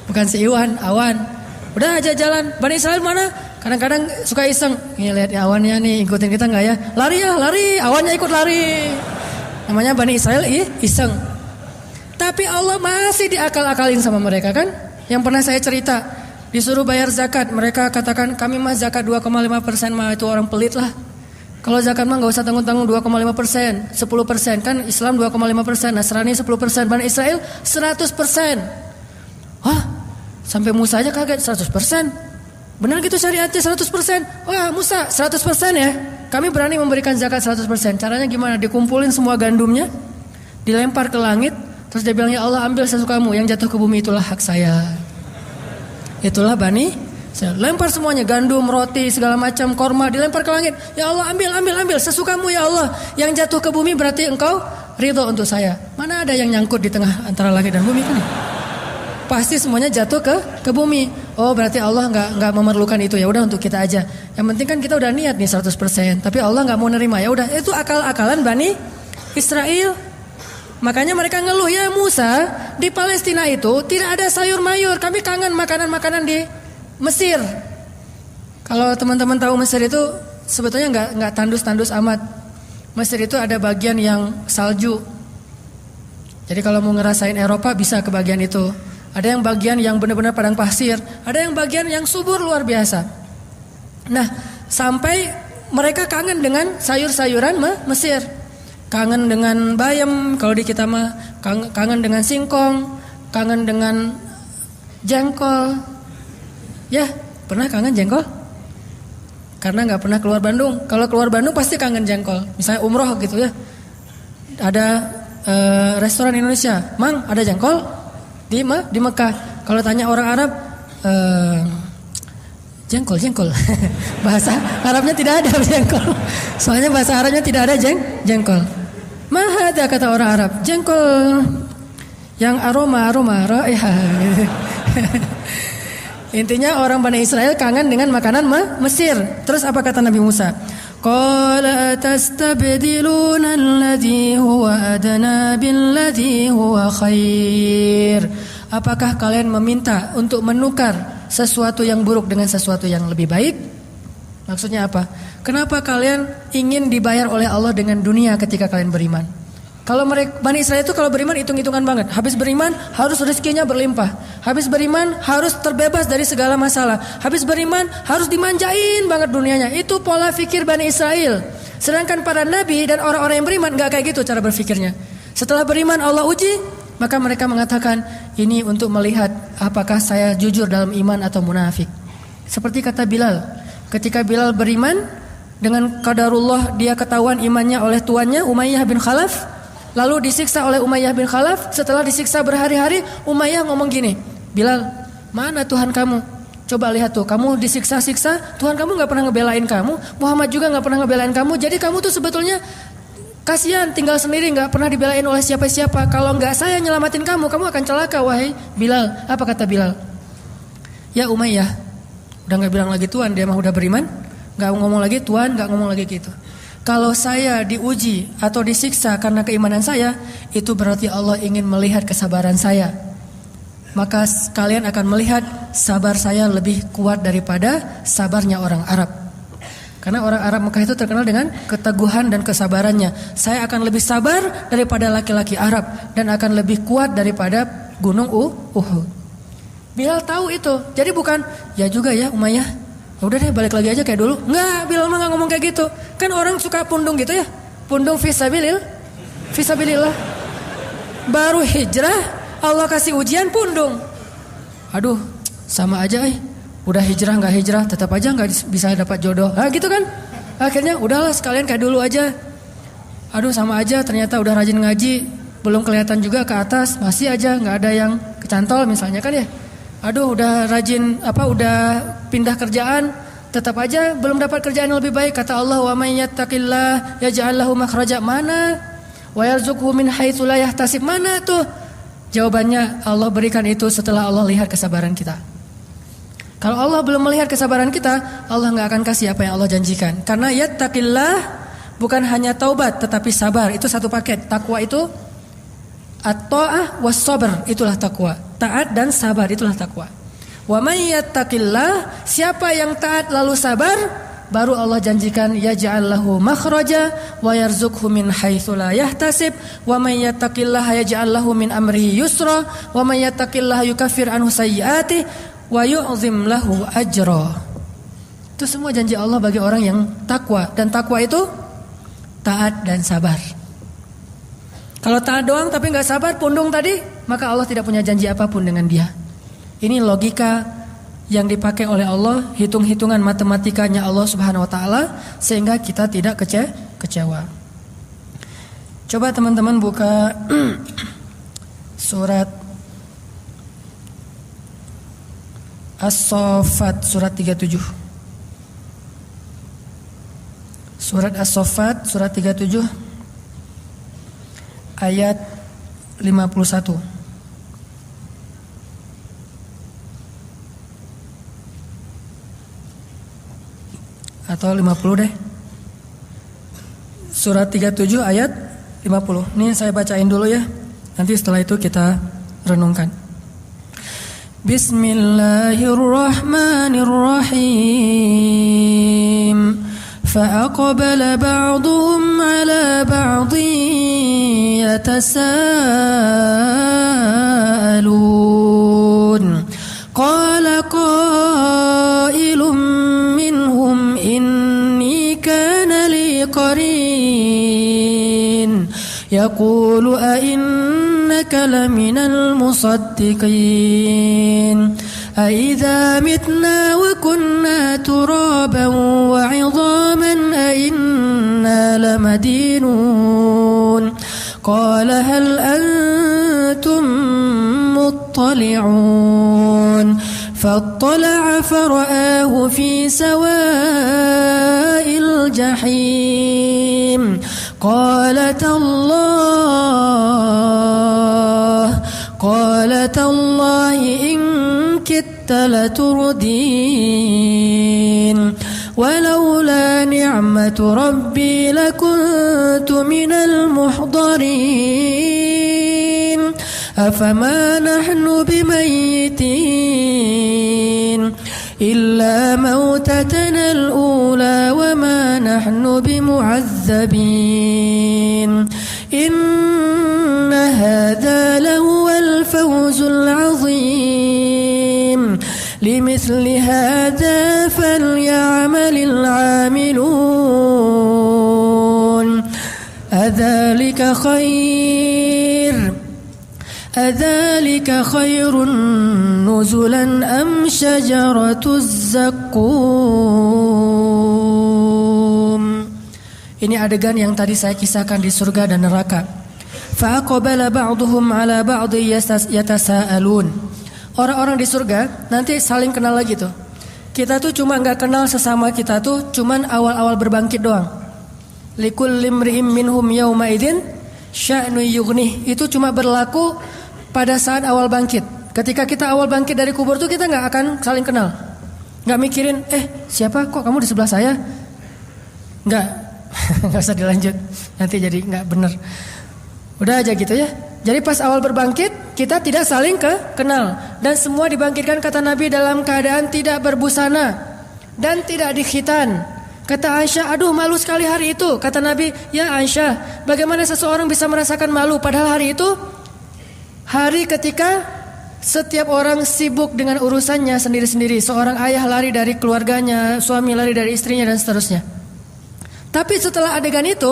Bukan si Iwan, awan. Udah aja jalan. Bani Israel mana? Kadang-kadang suka iseng, nih lihat awannya nih, ikutin kita nggak ya? Lari, awannya ikut lari. Namanya Bani Israel iseng. Tapi Allah masih diakal-akalin sama mereka kan? Yang pernah saya cerita, disuruh bayar zakat, mereka katakan kami mah zakat 2,5% mah itu orang pelit lah. Kalau zakat mah nggak usah tanggung-tanggung 2,5%, 10% kan Islam 2,5%, Nasrani 10%, Bani Israel 100%. Wah, sampai Musa aja kaget 100%. Benar gitu syariatnya 100%. Wah Musa 100% ya. Kami berani memberikan zakat 100%. Caranya gimana? Dikumpulin semua gandumnya, dilempar ke langit, terus dia bilang ya Allah ambil sesukamu, yang jatuh ke bumi itulah hak saya. Itulah Bani. Saya lempar semuanya, gandum, roti, segala macam, korma dilempar ke langit. Ya Allah ambil sesukamu ya Allah. Yang jatuh ke bumi berarti engkau ridho untuk saya. Mana ada yang nyangkut di tengah antara langit dan bumi kan? Pasti semuanya jatuh ke bumi. Oh berarti Allah nggak memerlukan itu, ya udah untuk kita aja. Yang penting kan kita udah niat nih 100%. Tapi Allah nggak mau nerima, ya udah itu akal-akalan Bani Israel. Makanya mereka ngeluh, ya Musa di Palestina itu tidak ada sayur mayur. Kami kangen makanan-makanan di Mesir. Kalau teman-teman tahu Mesir itu sebetulnya nggak tandus-tandus amat. Mesir itu ada bagian yang salju. Jadi kalau mau ngerasain Eropa bisa ke bagian itu. Ada yang bagian yang benar-benar padang pasir, ada yang bagian yang subur luar biasa. Nah, sampai mereka kangen dengan sayur-sayuran Mesir. Kangen dengan bayam, kalau di kita mah kangen dengan singkong, kangen dengan jengkol. Ya, pernah kangen jengkol? Karena nggak pernah keluar Bandung. Kalau keluar Bandung pasti kangen jengkol. Misalnya umroh gitu ya. Ada restoran Indonesia, Mang ada jengkol? Di Mekah. Kalau tanya orang Arab, Jengkol. Bahasa Arabnya tidak ada jengkol. Soalnya bahasa Arabnya tidak ada jengkol. Mahada kata orang Arab. Jengkol yang aroma raihah. Intinya orang Bani Israel kangen dengan makanan Mesir. Terus apa kata Nabi Musa? Qala tastabdiluna alladhi huwa adna billadhi huwa khair. Apakah kalian meminta untuk menukar sesuatu yang buruk dengan sesuatu yang lebih baik? Maksudnya apa? Kenapa kalian ingin dibayar oleh Allah dengan dunia ketika kalian beriman? Kalau mereka Bani Israel itu kalau beriman hitung-hitungan banget. Habis beriman harus rezekinya berlimpah. Habis beriman harus terbebas dari segala masalah. Habis beriman harus dimanjain banget dunianya. Itu pola fikir Bani Israel. Sedangkan para nabi dan orang-orang yang beriman enggak kayak gitu cara berfikirnya. Setelah beriman Allah uji, maka mereka mengatakan, ini untuk melihat apakah saya jujur dalam iman atau munafik. Seperti kata Bilal. Ketika Bilal beriman, dengan qadarullah dia ketahuan imannya oleh tuannya Umayyah bin Khalaf. Lalu disiksa oleh Umayyah bin Khalaf. Setelah disiksa berhari-hari, Umayyah ngomong gini, Bilal, mana Tuhan kamu? Coba lihat tuh, kamu disiksa-siksa, Tuhan kamu gak pernah ngebelain kamu, Muhammad juga gak pernah ngebelain kamu. Jadi kamu tuh sebetulnya kasihan tinggal sendiri, gak pernah dibelain oleh siapa-siapa. Kalau gak saya nyelamatin kamu, kamu akan celaka wahai Bilal. Apa kata Bilal? Ya Umayyah, udah gak bilang lagi Tuhan, dia mah udah beriman. Gak ngomong lagi Tuhan, gak ngomong lagi gitu. Kalau saya diuji atau disiksa karena keimanan saya, itu berarti Allah ingin melihat kesabaran saya. Maka kalian akan melihat sabar saya lebih kuat daripada sabarnya orang Arab. Karena orang Arab Mekah itu terkenal dengan keteguhan dan kesabarannya. Saya akan lebih sabar daripada laki-laki Arab dan akan lebih kuat daripada gunung Uhud. Bilal tahu itu. Jadi bukan, ya juga ya Umayyah, udah deh balik lagi aja kayak dulu. Enggak, Bilal mah gak ngomong kayak gitu. Kan orang suka pundung gitu ya. Pundung fisabilillah. Baru hijrah Allah kasih ujian pundung. Aduh, sama aja udah hijrah gak hijrah tetap aja gak bisa dapat jodoh. Nah gitu kan. Akhirnya udahlah sekalian kayak dulu aja. Aduh sama aja, ternyata udah rajin ngaji, belum kelihatan juga ke atas, masih aja gak ada yang kecantol misalnya kan ya. Aduh udah rajin udah pindah kerjaan, tetap aja belum dapat kerjaan yang lebih baik. Kata Allah, wa may yattaqillah yaj'al lahu makhraja. Mana? Wa yarzuqhu min haitsu la yahtasib. Mana tuh? Jawabannya Allah berikan itu setelah Allah lihat kesabaran kita. Kalau Allah belum melihat kesabaran kita, Allah enggak akan kasih apa yang Allah janjikan. Karena yattaqillah bukan hanya taubat tetapi sabar. Itu satu paket. Takwa itu at-ta'ah was sabr, itulah takwa. Taat dan sabar itulah takwa. Wa may yattaqillah, siapa yang taat lalu sabar, baru Allah janjikan yaj'al lahu makhraja wa yarzuqhu min haitsu la yahtasib wa may yattaqillaha yaj'al lahu min amrihi yusra wa may yattaqillaha yukaffir anhu sayyi'atihi wa yu'zim lahu ajra. Itu semua janji Allah bagi orang yang takwa, dan takwa itu taat dan sabar. Kalau taat doang tapi gak sabar, pundung tadi, maka Allah tidak punya janji apapun dengan dia. Ini logika yang dipakai oleh Allah, hitung-hitungan matematikanya Allah Subhanahu wa taala, sehingga kita tidak kecewa. Coba teman-teman buka surat As-Saffat surat 37. Surat As-Saffat surat 37 ayat 51. Atau 50 deh. Surat 37 ayat 50. Ini saya bacain dulu ya. Nanti setelah itu kita renungkan. Bismillahirrahmanirrahim. فأقبل بعضهم على بعض يتساءلون قال قائل منهم إني كان لي قرين يقول أئنك لمن المصدقين أإذا متنا وكنا ترابا وعظاما أئنا لمدينون قال هل أنتم مطلعون fattala'a fara'ahu fi sawa'il jahim qala tallahi in kitta laturdin ولولا نعمة ربي لكنت من المحضرين أفما نحن بميتين إلا موتتنا الأولى وما نحن بمعذبين إن هذا لهو الفوز العظيم لمثل هذا فليعمل العاملون أذلك خير نزلا أم شجرة الزقوم. Ini adegan yang tadi saya kisahkan di surga dan neraka. Fa'aqbala ba'duhum 'ala ba'dhi yatasaalun. Orang-orang di surga nanti saling kenal lagi tuh. Kita tuh cuma nggak kenal sesama kita tuh cuman awal-awal berbangkit doang. Likulli imri'in minhum yawma idzin sya'nu yughnih. Itu cuma berlaku pada saat awal bangkit. Ketika kita awal bangkit dari kubur tuh kita nggak akan saling kenal. Nggak mikirin, siapa kok kamu di sebelah saya? Nggak usah dilanjut. Nanti jadi nggak bener. Udah aja gitu ya. Jadi pas awal berbangkit kita tidak saling kenal dan semua dibangkitkan kata Nabi dalam keadaan tidak berbusana dan tidak dikhitan. Kata Aisyah, aduh malu sekali hari itu. Kata Nabi, ya Aisyah, bagaimana seseorang bisa merasakan malu padahal hari itu hari ketika setiap orang sibuk dengan urusannya sendiri-sendiri. Seorang ayah lari dari keluarganya, suami lari dari istrinya dan seterusnya. Tapi setelah adegan itu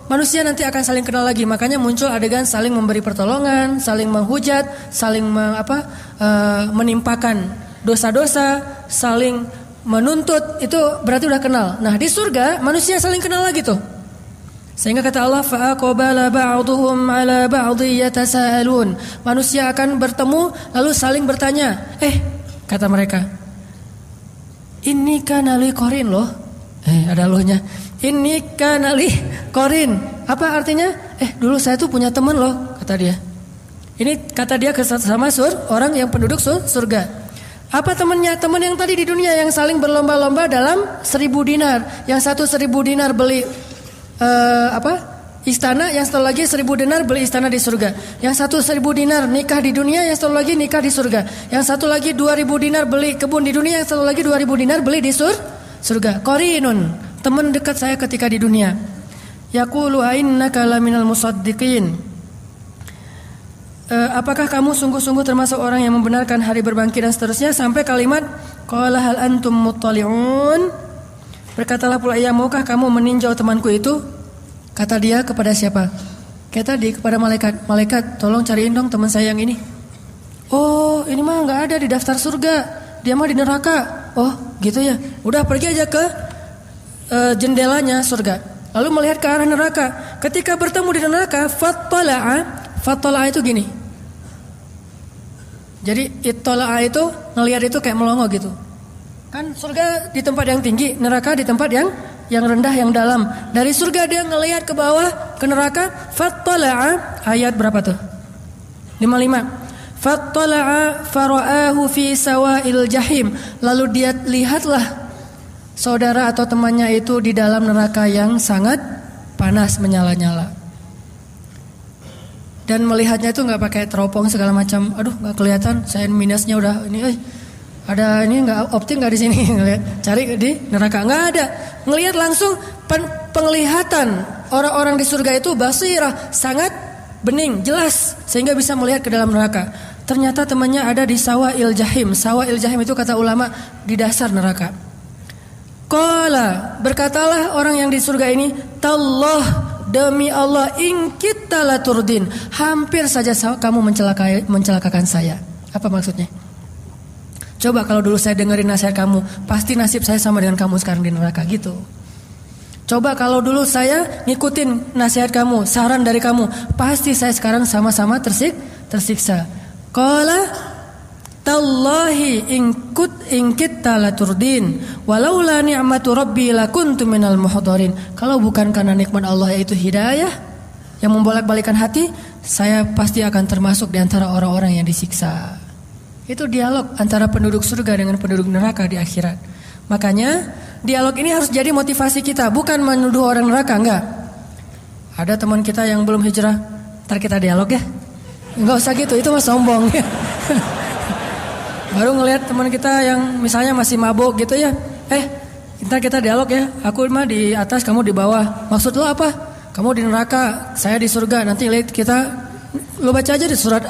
manusia nanti akan saling kenal lagi. Makanya muncul adegan saling memberi pertolongan, saling menghujat, saling menimpakan dosa-dosa, saling menuntut. Itu berarti udah kenal. Nah di surga manusia saling kenal lagi tuh. Sehingga kata Allah, fa'aqbala ba'duhum 'ala ba'dhi yatasaalun. Manusia akan bertemu lalu saling bertanya. Kata mereka, ini kana li qarin loh. Ada lohnya. Ini kana li qarin. Apa artinya? Dulu saya tuh punya teman loh, kata dia. Ini kata dia ke sama orang yang penduduk surga. Apa temannya? Teman yang tadi di dunia yang saling berlomba-lomba dalam 1.000 dinar. Yang satu 1.000 dinar beli istana, yang satu lagi 1.000 dinar beli istana di surga. Yang satu 1.000 dinar nikah di dunia, yang satu lagi nikah di surga. Yang satu lagi 2.000 dinar beli kebun di dunia, yang satu lagi 2.000 dinar beli di surga. Qarinun, teman dekat saya ketika di dunia. Yaqulu ainnaka laminal musaddiqin. Apakah kamu sungguh-sungguh termasuk orang yang membenarkan hari berbangkit dan seterusnya sampai kalimat qala hal antum muttali'un. Berkatalah pula ia, maukah kamu meninjau temanku itu? Kata dia kepada siapa? Kata dia kepada malaikat. Malaikat, tolong cariin dong teman saya yang ini. Oh, ini mah nggak ada di daftar surga. Dia mah di neraka. Oh, gitu ya. Udah pergi aja ke jendelanya surga. Lalu melihat ke arah neraka. Ketika bertemu di neraka, fattala'a itu gini. Jadi ittala'a itu ngelihat itu kayak melongo gitu. Kan surga di tempat yang tinggi, neraka di tempat yang rendah, yang dalam. Dari surga dia ngelihat ke bawah, ke neraka. Fattala'a, ayat berapa tuh? 55. Fattala'a fara'ahu fi sawa'il jahim. Lalu dia lihatlah saudara atau temannya itu di dalam neraka yang sangat panas menyala-nyala. Dan melihatnya itu nggak pakai teropong segala macam. Aduh nggak kelihatan, saya minusnya udah ini. Ada ini nggak optik nggak di sini? Cari di neraka nggak ada. Ngelihat langsung penglihatan orang-orang di surga itu basirah, sangat bening, jelas sehingga bisa melihat ke dalam neraka. Ternyata temannya ada di sawa'il jahim. Sawa'il jahim itu kata ulama di dasar neraka. Qala, berkatalah orang yang di surga ini, tallah, demi Allah, in kita laturdin, hampir saja kamu mencelakakan saya. Apa maksudnya? Coba kalau dulu saya dengerin nasihat kamu, pasti nasib saya sama dengan kamu sekarang di neraka gitu. Coba kalau dulu saya ngikutin nasihat kamu, saran dari kamu, pasti saya sekarang sama-sama tersiksa. Qala tallahi in kitta laturdin walaula ni'matu rabbi lakuntu minal muhdarin. Kalau bukan karena nikmat Allah yaitu hidayah yang membolak-balikan hati, saya pasti akan termasuk di antara orang-orang yang disiksa. Itu dialog antara penduduk surga dengan penduduk neraka di akhirat. Makanya dialog ini harus jadi motivasi kita, bukan menuduh orang neraka, enggak. Ada teman kita yang belum hijrah, ntar kita dialog ya. Enggak usah gitu, itu mah sombong ya. Baru ngelihat teman kita yang misalnya masih mabuk gitu ya. Ntar kita dialog ya. Aku mah di atas, kamu di bawah. Maksud lo apa? Kamu di neraka, saya di surga. Nanti lihat kita. Lo baca aja di surat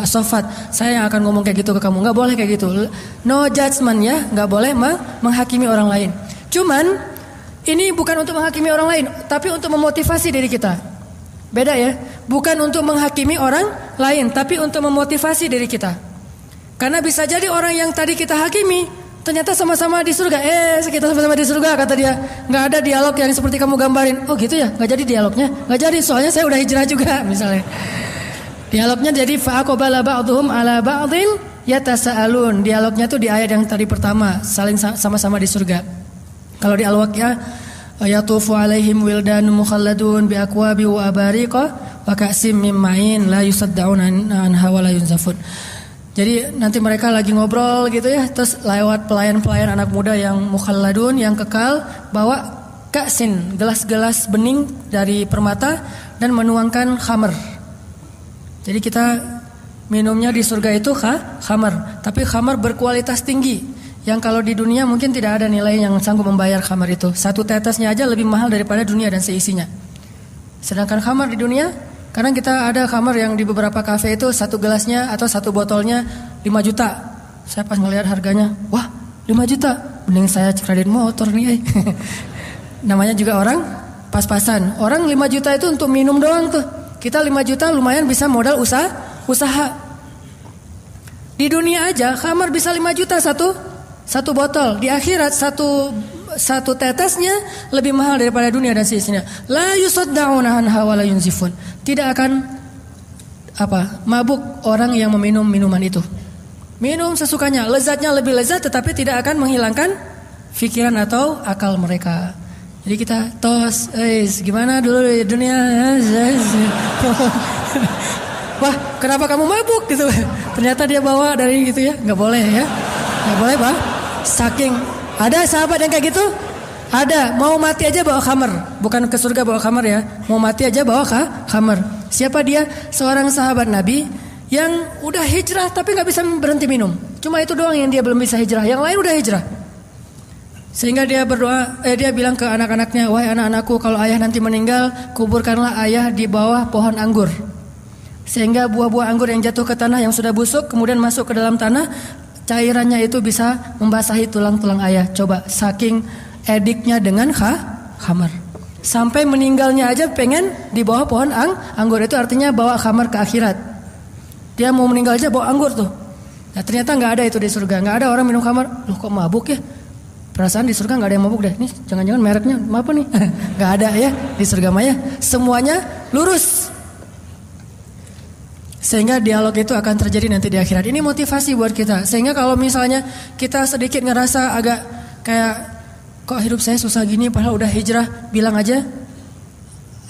As-Saffat. Saya yang akan ngomong kayak gitu ke kamu. Gak boleh kayak gitu. No judgment ya. Gak boleh menghakimi orang lain. Cuman ini bukan untuk menghakimi orang lain, tapi untuk memotivasi diri kita. Beda ya. Bukan untuk menghakimi orang lain, tapi untuk memotivasi diri kita. Karena bisa jadi orang yang tadi kita hakimi ternyata sama-sama di surga. Kita sama-sama di surga kata dia. Gak ada dialog yang seperti kamu gambarin. Oh gitu ya. Gak jadi dialognya. Gak jadi soalnya saya udah hijrah juga misalnya. Dialognya jadi fa'aqbala ba'dhum 'ala ba'dhin yatasaalun. Dialognya tuh di ayat yang tadi pertama, saling sama-sama di surga. Kalau di Al-Waqiah, yatufu 'alaihim wildanun mukhalladun bi akwabi wa abariqa wa ka'sim min ma'in la yusaddauna anha wa la yunzafun. Jadi nanti mereka lagi ngobrol gitu ya, terus lewat pelayan-pelayan anak muda yang mukhalladun, yang kekal, bawa ka'sin, gelas-gelas bening dari permata dan menuangkan khamr. Jadi kita minumnya di surga itu khamar, tapi khamar berkualitas tinggi. Yang kalau di dunia mungkin tidak ada nilai yang sanggup membayar khamar itu. Satu tetesnya aja lebih mahal daripada dunia dan seisinya. Sedangkan khamar di dunia, kadang kita ada khamar yang di beberapa kafe itu satu gelasnya atau satu botolnya 5 juta. Saya pas ngelihat harganya, wah 5 juta, mending saya kredit motor nih. Namanya juga orang pas-pasan. Orang 5 juta itu untuk minum doang tuh. Kita 5 juta lumayan bisa modal usaha. Di dunia aja khamar bisa 5 juta satu botol. Di akhirat satu tetesnya lebih mahal daripada dunia dan seisinya. La yusaddauna anha wa la yunzifun. Tidak akan mabuk orang yang meminum minuman itu. Minum sesukanya, lezatnya lebih lezat tetapi tidak akan menghilangkan pikiran atau akal mereka. Jadi kita tos, gimana dulu di dunia? Wah, kenapa kamu mabuk gitu? Ternyata dia bawa dari gitu ya, nggak boleh ya, nggak boleh bah. Saking ada sahabat yang kayak gitu, ada mau mati aja bawa khamar, bukan ke surga bawa khamar ya, mau mati aja bawa khamar. Siapa dia? Seorang sahabat Nabi yang udah hijrah tapi nggak bisa berhenti minum. Cuma itu doang yang dia belum bisa hijrah, yang lain udah hijrah. Sehingga dia berdoa, dia bilang ke anak-anaknya, wahai anak-anakku, kalau ayah nanti meninggal, kuburkanlah ayah di bawah pohon anggur. Sehingga buah-buah anggur yang jatuh ke tanah yang sudah busuk, kemudian masuk ke dalam tanah, cairannya itu bisa membasahi tulang-tulang ayah. Coba, saking ediknya dengan khamar. Sampai meninggalnya aja pengen di bawah pohon anggur, itu artinya bawa khamar ke akhirat. Dia mau meninggal aja bawa anggur tuh. Nah ternyata gak ada itu di surga, gak ada orang minum khamar. Loh kok mabuk ya? Perasaan di surga gak ada yang mabuk deh. Nih jangan-jangan mereknya apa nih? Gak ada ya di surga maya. Semuanya lurus. Sehingga dialog itu akan terjadi nanti di akhirat. Ini motivasi buat kita. Sehingga kalau misalnya kita sedikit ngerasa agak kayak kok hidup saya susah gini padahal udah hijrah, bilang aja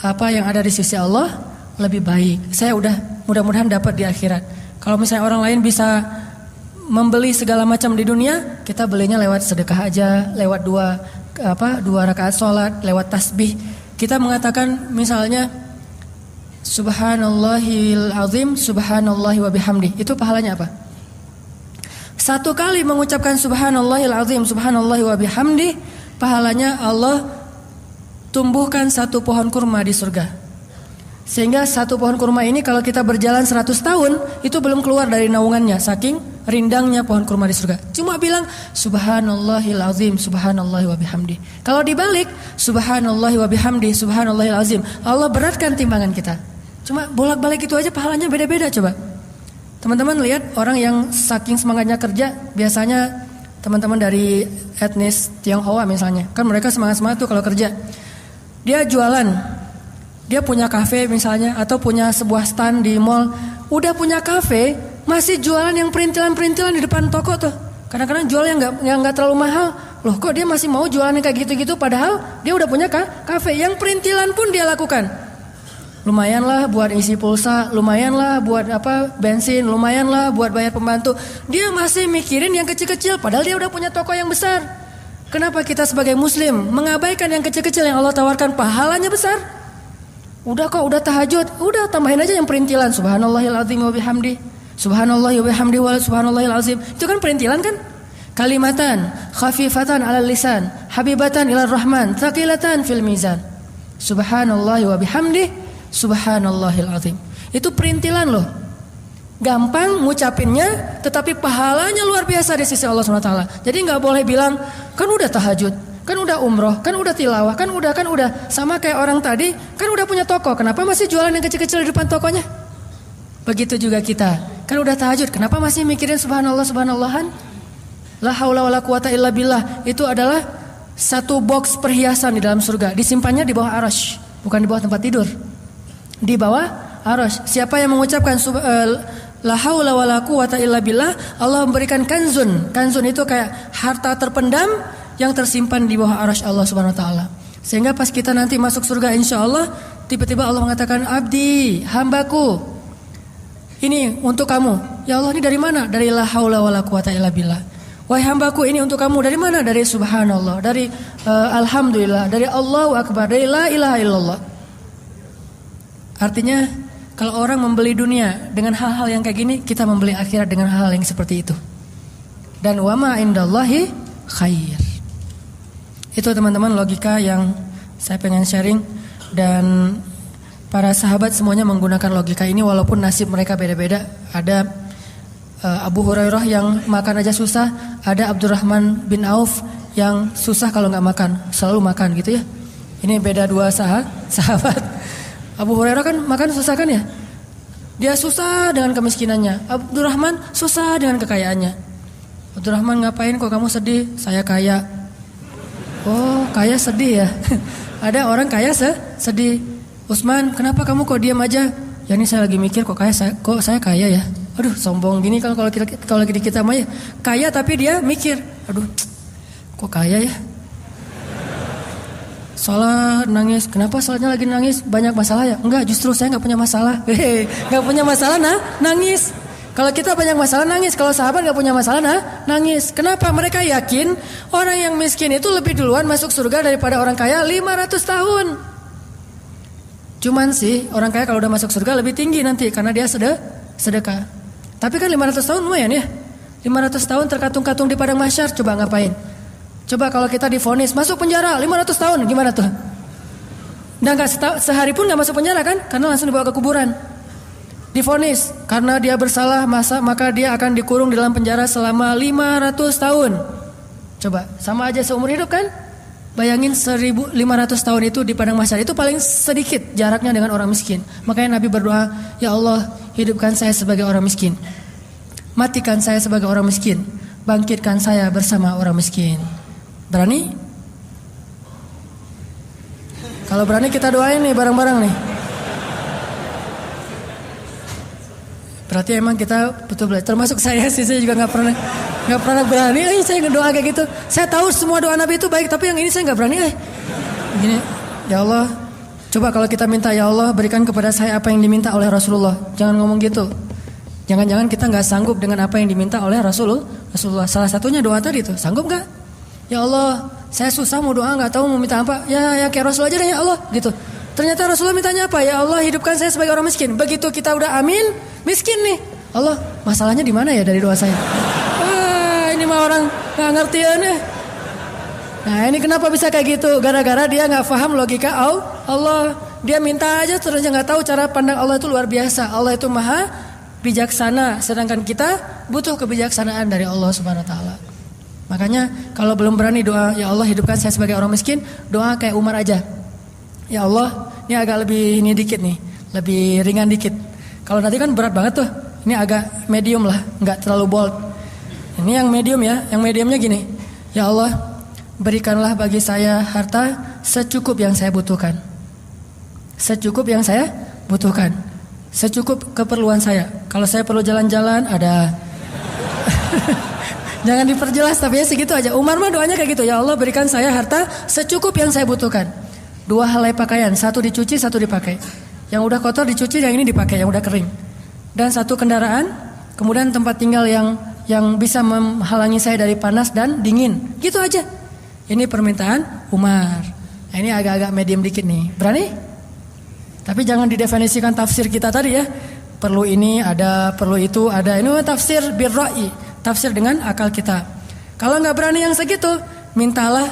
apa yang ada di sisi Allah lebih baik. Saya udah mudah-mudahan dapat di akhirat. Kalau misalnya orang lain bisa membeli segala macam di dunia, kita belinya lewat sedekah aja, lewat dua rakaat sholat, lewat tasbih. Kita mengatakan misalnya Subhanallahil azim, subhanallahi wa bihamdi. Itu pahalanya apa? Satu kali mengucapkan Subhanallahil azim, subhanallahi wa bihamdi, pahalanya Allah tumbuhkan satu pohon kurma di surga. Sehingga satu pohon kurma ini kalau kita berjalan 100 tahun itu belum keluar dari naungannya, saking rindangnya pohon kurma di surga. Cuma bilang Subhanallahil azim, subhanallahi wa bihamdi. Kalau dibalik Subhanallahi wa bihamdi, subhanallahil azim, Allah beratkan timbangan kita. Cuma bolak-balik itu aja pahalanya beda-beda. Coba teman-teman lihat orang yang saking semangatnya kerja, biasanya teman-teman dari etnis Tionghoa misalnya, kan mereka semangat-semangat tuh kalau kerja. Dia jualan, dia punya kafe misalnya, atau punya sebuah stand di mall. Udah punya kafe, masih jualan yang perintilan-perintilan di depan toko tuh. Kadang-kadang jual yang nggak terlalu mahal. Loh kok dia masih mau jualan yang kayak gitu-gitu padahal dia udah punya kafe yang perintilan pun dia lakukan. Lumayanlah buat isi pulsa, lumayanlah buat bensin, lumayanlah buat bayar pembantu. Dia masih mikirin yang kecil-kecil padahal dia udah punya toko yang besar. Kenapa kita sebagai muslim mengabaikan yang kecil-kecil yang Allah tawarkan pahalanya besar? Udah tahajud, udah tambahin aja yang perintilan. Subhanallahil azim wa bihamdi. Subhanallah wa bihamdi wa subhanallahil azim. Itu kan perintilan kan? Kalimatan khafifatan 'alal lisan, habibatan ilar rahman, thaqilatan fil mizan. Subhanallah wa bihamdi, subhanallahil azim. Itu perintilan loh. Gampang ngucapinnya, tetapi pahalanya luar biasa di sisi Allah SWT. Jadi nggak boleh bilang, kan udah tahajud, kan udah umroh, kan udah tilawah, kan udah. Sama kayak orang tadi, kan udah punya toko. Kenapa masih jualan yang kecil-kecil di depan tokonya? Begitu juga kita, kan udah tahajud. Kenapa masih mikirin subhanallah, subhanallahan? La haula wala quwata illa billah. Itu adalah satu box perhiasan di dalam surga. Disimpannya di bawah arasy, bukan di bawah tempat tidur. Di bawah arasy. Siapa yang mengucapkan la haula wala quwata illa billah, Allah memberikan kanzun. Kanzun itu kayak harta terpendam yang tersimpan di bawah arasy Allah Subhanahu wa taala. Sehingga pas kita nanti masuk surga insyaallah, tiba-tiba Allah mengatakan, "Abdi, hambaku, ini untuk kamu." Ya Allah, ini dari mana? Dari la haula wala quwata illa billah. Wahai hambaku, ini untuk kamu. Dari mana? Dari subhanallah, dari alhamdulillah, dari Allahu akbar, dari la ilaha illallah. Artinya kalau orang membeli dunia dengan hal-hal yang kayak gini, kita membeli akhirat dengan hal-hal yang seperti itu. Dan wa ma indallahi khair. Itu teman-teman logika yang saya pengen sharing. Dan para sahabat semuanya menggunakan logika ini walaupun nasib mereka beda-beda. Ada Abu Hurairah yang makan aja susah, ada Abdurrahman bin Auf yang susah kalau nggak makan, selalu makan gitu ya. Ini beda dua sahabat. Abu Hurairah kan makan susah kan ya? Dia susah dengan kemiskinannya. Abdurrahman susah dengan kekayaannya. Abdurrahman, ngapain kok kamu sedih? Saya kaya. Oh, kaya sedih ya. Ada orang kaya sedih. Utsman, kenapa kamu kok diam aja? Ya ini saya lagi mikir kok saya kaya ya. Aduh, sombong gini kalau kita mah ya. Kaya tapi dia mikir, aduh, kok kaya ya? Salat nangis, kenapa salatnya lagi nangis? Banyak masalah ya? Enggak, justru saya nggak punya masalah. Nggak punya masalah nangis. Kalau kita banyak masalah nangis, kalau sahabat nggak punya masalah nangis. Kenapa? Mereka yakin orang yang miskin itu lebih duluan masuk surga daripada orang kaya 500 tahun. Cuman sih orang kaya kalau udah masuk surga lebih tinggi nanti karena dia sedekah. Tapi kan 500 tahun lumayan ya. 500 tahun terkatung-katung di padang mahsyar, coba ngapain? Coba kalau kita divonis masuk penjara 500 tahun, gimana tuh? Dan gak sehari pun gak masuk penjara kan? Karena langsung dibawa ke kuburan. Divonis karena dia bersalah, maka dia akan dikurung di dalam penjara selama 500 tahun. Coba, sama aja seumur hidup kan? Bayangin 1500 tahun itu di padang mahsyar, itu paling sedikit jaraknya dengan orang miskin. Makanya Nabi berdoa, ya Allah, hidupkan saya sebagai orang miskin, matikan saya sebagai orang miskin, bangkitkan saya bersama orang miskin. Berani? Kalau berani kita doain nih bareng-bareng nih. Berarti emang kita betul belajar. Termasuk saya sih, saya juga nggak pernah berani. Saya ngedoa kayak gitu. Saya tahu semua doa Nabi itu baik, tapi yang ini saya nggak berani. Gini, ya Allah, coba kalau kita minta, ya Allah berikan kepada saya apa yang diminta oleh Rasulullah. Jangan ngomong gitu. Jangan-jangan kita nggak sanggup dengan apa yang diminta oleh Rasulullah. Salah satunya doa tadi tuh, sanggup nggak? Ya Allah, saya susah mau doa, nggak tahu mau minta apa. Ya kayak Rasul aja deh ya Allah, gitu. Ternyata Rasulullah mintanya apa? Ya Allah, hidupkan saya sebagai orang miskin. Begitu kita udah amin, miskin nih. Allah, masalahnya di mana ya dari doa saya? Ini mah orang nggak ngerti ya nih. Nah ini kenapa bisa kayak gitu? Gara-gara dia nggak paham logika Allah. Dia minta aja ternyata nggak tahu cara pandang Allah itu luar biasa. Allah itu maha bijaksana, sedangkan kita butuh kebijaksanaan dari Allah Subhanahu Wa Taala. Makanya kalau belum berani doa, ya Allah hidupkan saya sebagai orang miskin, doa kayak Umar aja. Ya Allah, ini agak lebih ini dikit nih, lebih ringan dikit. Kalau nanti kan berat banget tuh, ini agak medium lah, nggak terlalu bold. Ini yang medium ya, yang mediumnya gini. Ya Allah, berikanlah bagi saya harta secukup yang saya butuhkan. Secukup yang saya butuhkan. Secukup keperluan saya. Kalau saya perlu jalan-jalan ada. Jangan diperjelas tapi ya segitu aja. Umar mah doanya kayak gitu. Ya Allah berikan saya harta secukup yang saya butuhkan. 2 helai pakaian, 1 dicuci, 1 dipakai. Yang udah kotor dicuci, yang ini dipakai, yang udah kering. Dan 1 kendaraan, kemudian tempat tinggal yang bisa menghalangi saya dari panas dan dingin. Gitu aja. Ini permintaan Umar. Nah, ini agak-agak medium dikit nih. Berani? Tapi jangan didefinisikan tafsir kita tadi ya. Perlu ini ada, perlu itu ada. Ini tafsir birra'i, tafsir dengan akal kita. Kalau nggak berani yang segitu, mintalah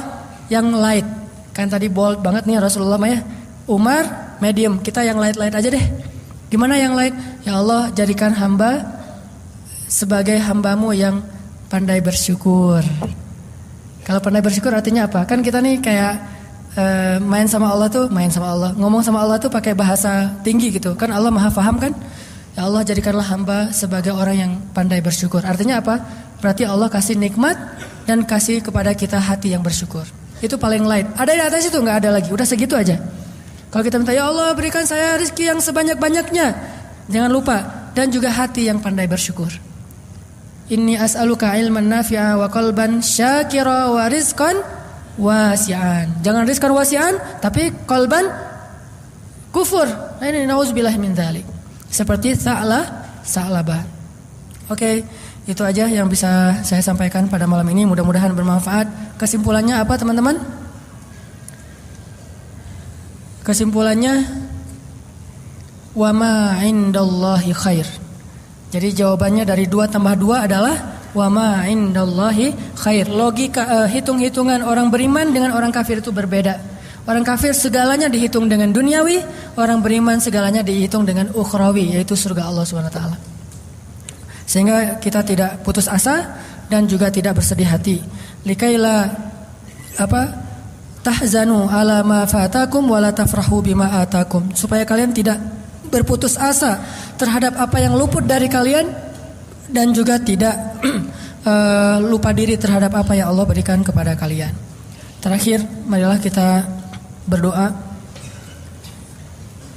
yang light. Kan tadi bold banget nih Rasulullah ya. Umar medium, kita yang light-light aja deh. Gimana yang light? Ya Allah jadikan hamba sebagai hambamu yang pandai bersyukur. Kalau pandai bersyukur artinya apa? Kan kita nih kayak main sama Allah tuh, main sama Allah. Ngomong sama Allah tuh pakai bahasa tinggi gitu. Kan Allah maha paham kan? Ya Allah jadikanlah hamba sebagai orang yang pandai bersyukur. Artinya apa? Berarti Allah kasih nikmat dan kasih kepada kita hati yang bersyukur. Itu paling light. Ada di atas itu nggak ada lagi. Udah segitu aja. Kalau kita minta ya Allah berikan saya rezeki yang sebanyak-banyaknya. Jangan lupa dan juga hati yang pandai bersyukur. Inni as'aluka ilman nafi'a wa qalban syakira wa rizqan wasi'an. Jangan rizqan wasi'an tapi qalban kufur. Nah, ini nauzubillah min dzalik. Seperti sa'labah. Oke, itu aja yang bisa saya sampaikan pada malam ini. Mudah-mudahan bermanfaat. Kesimpulannya apa teman-teman? Kesimpulannya wa ma indallahi khair. Jadi jawabannya dari 2 tambah 2 adalah wa ma indallahi khair. Logika hitung-hitungan orang beriman dengan orang kafir itu berbeda. Orang kafir segalanya dihitung dengan duniawi, orang beriman segalanya dihitung dengan ukhrawi, yaitu surga Allah SWT. Sehingga kita tidak putus asa dan juga tidak bersedih hati. Likaila tahzanu ala ma fatakum wala tafrahu bima atakum. Supaya kalian tidak berputus asa terhadap apa yang luput dari kalian dan juga tidak lupa diri terhadap apa yang Allah berikan kepada kalian. Terakhir, marilah kita berdoa.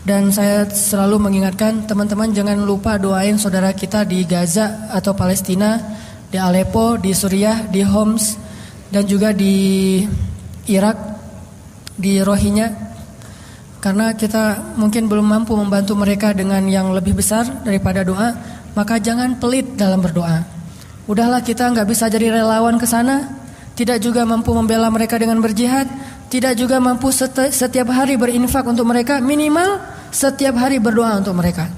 Dan saya selalu mengingatkan teman-teman jangan lupa doain saudara kita di Gaza atau Palestina, di Aleppo, di Suriah, di Homs dan juga di Irak, di Rohingya. Karena kita mungkin belum mampu membantu mereka dengan yang lebih besar daripada doa, maka jangan pelit dalam berdoa. Udahlah kita nggak bisa jadi relawan ke sana, tidak juga mampu membela mereka dengan berjihad, tidak juga mampu setiap hari berinfak untuk mereka, minimal setiap hari berdoa untuk mereka.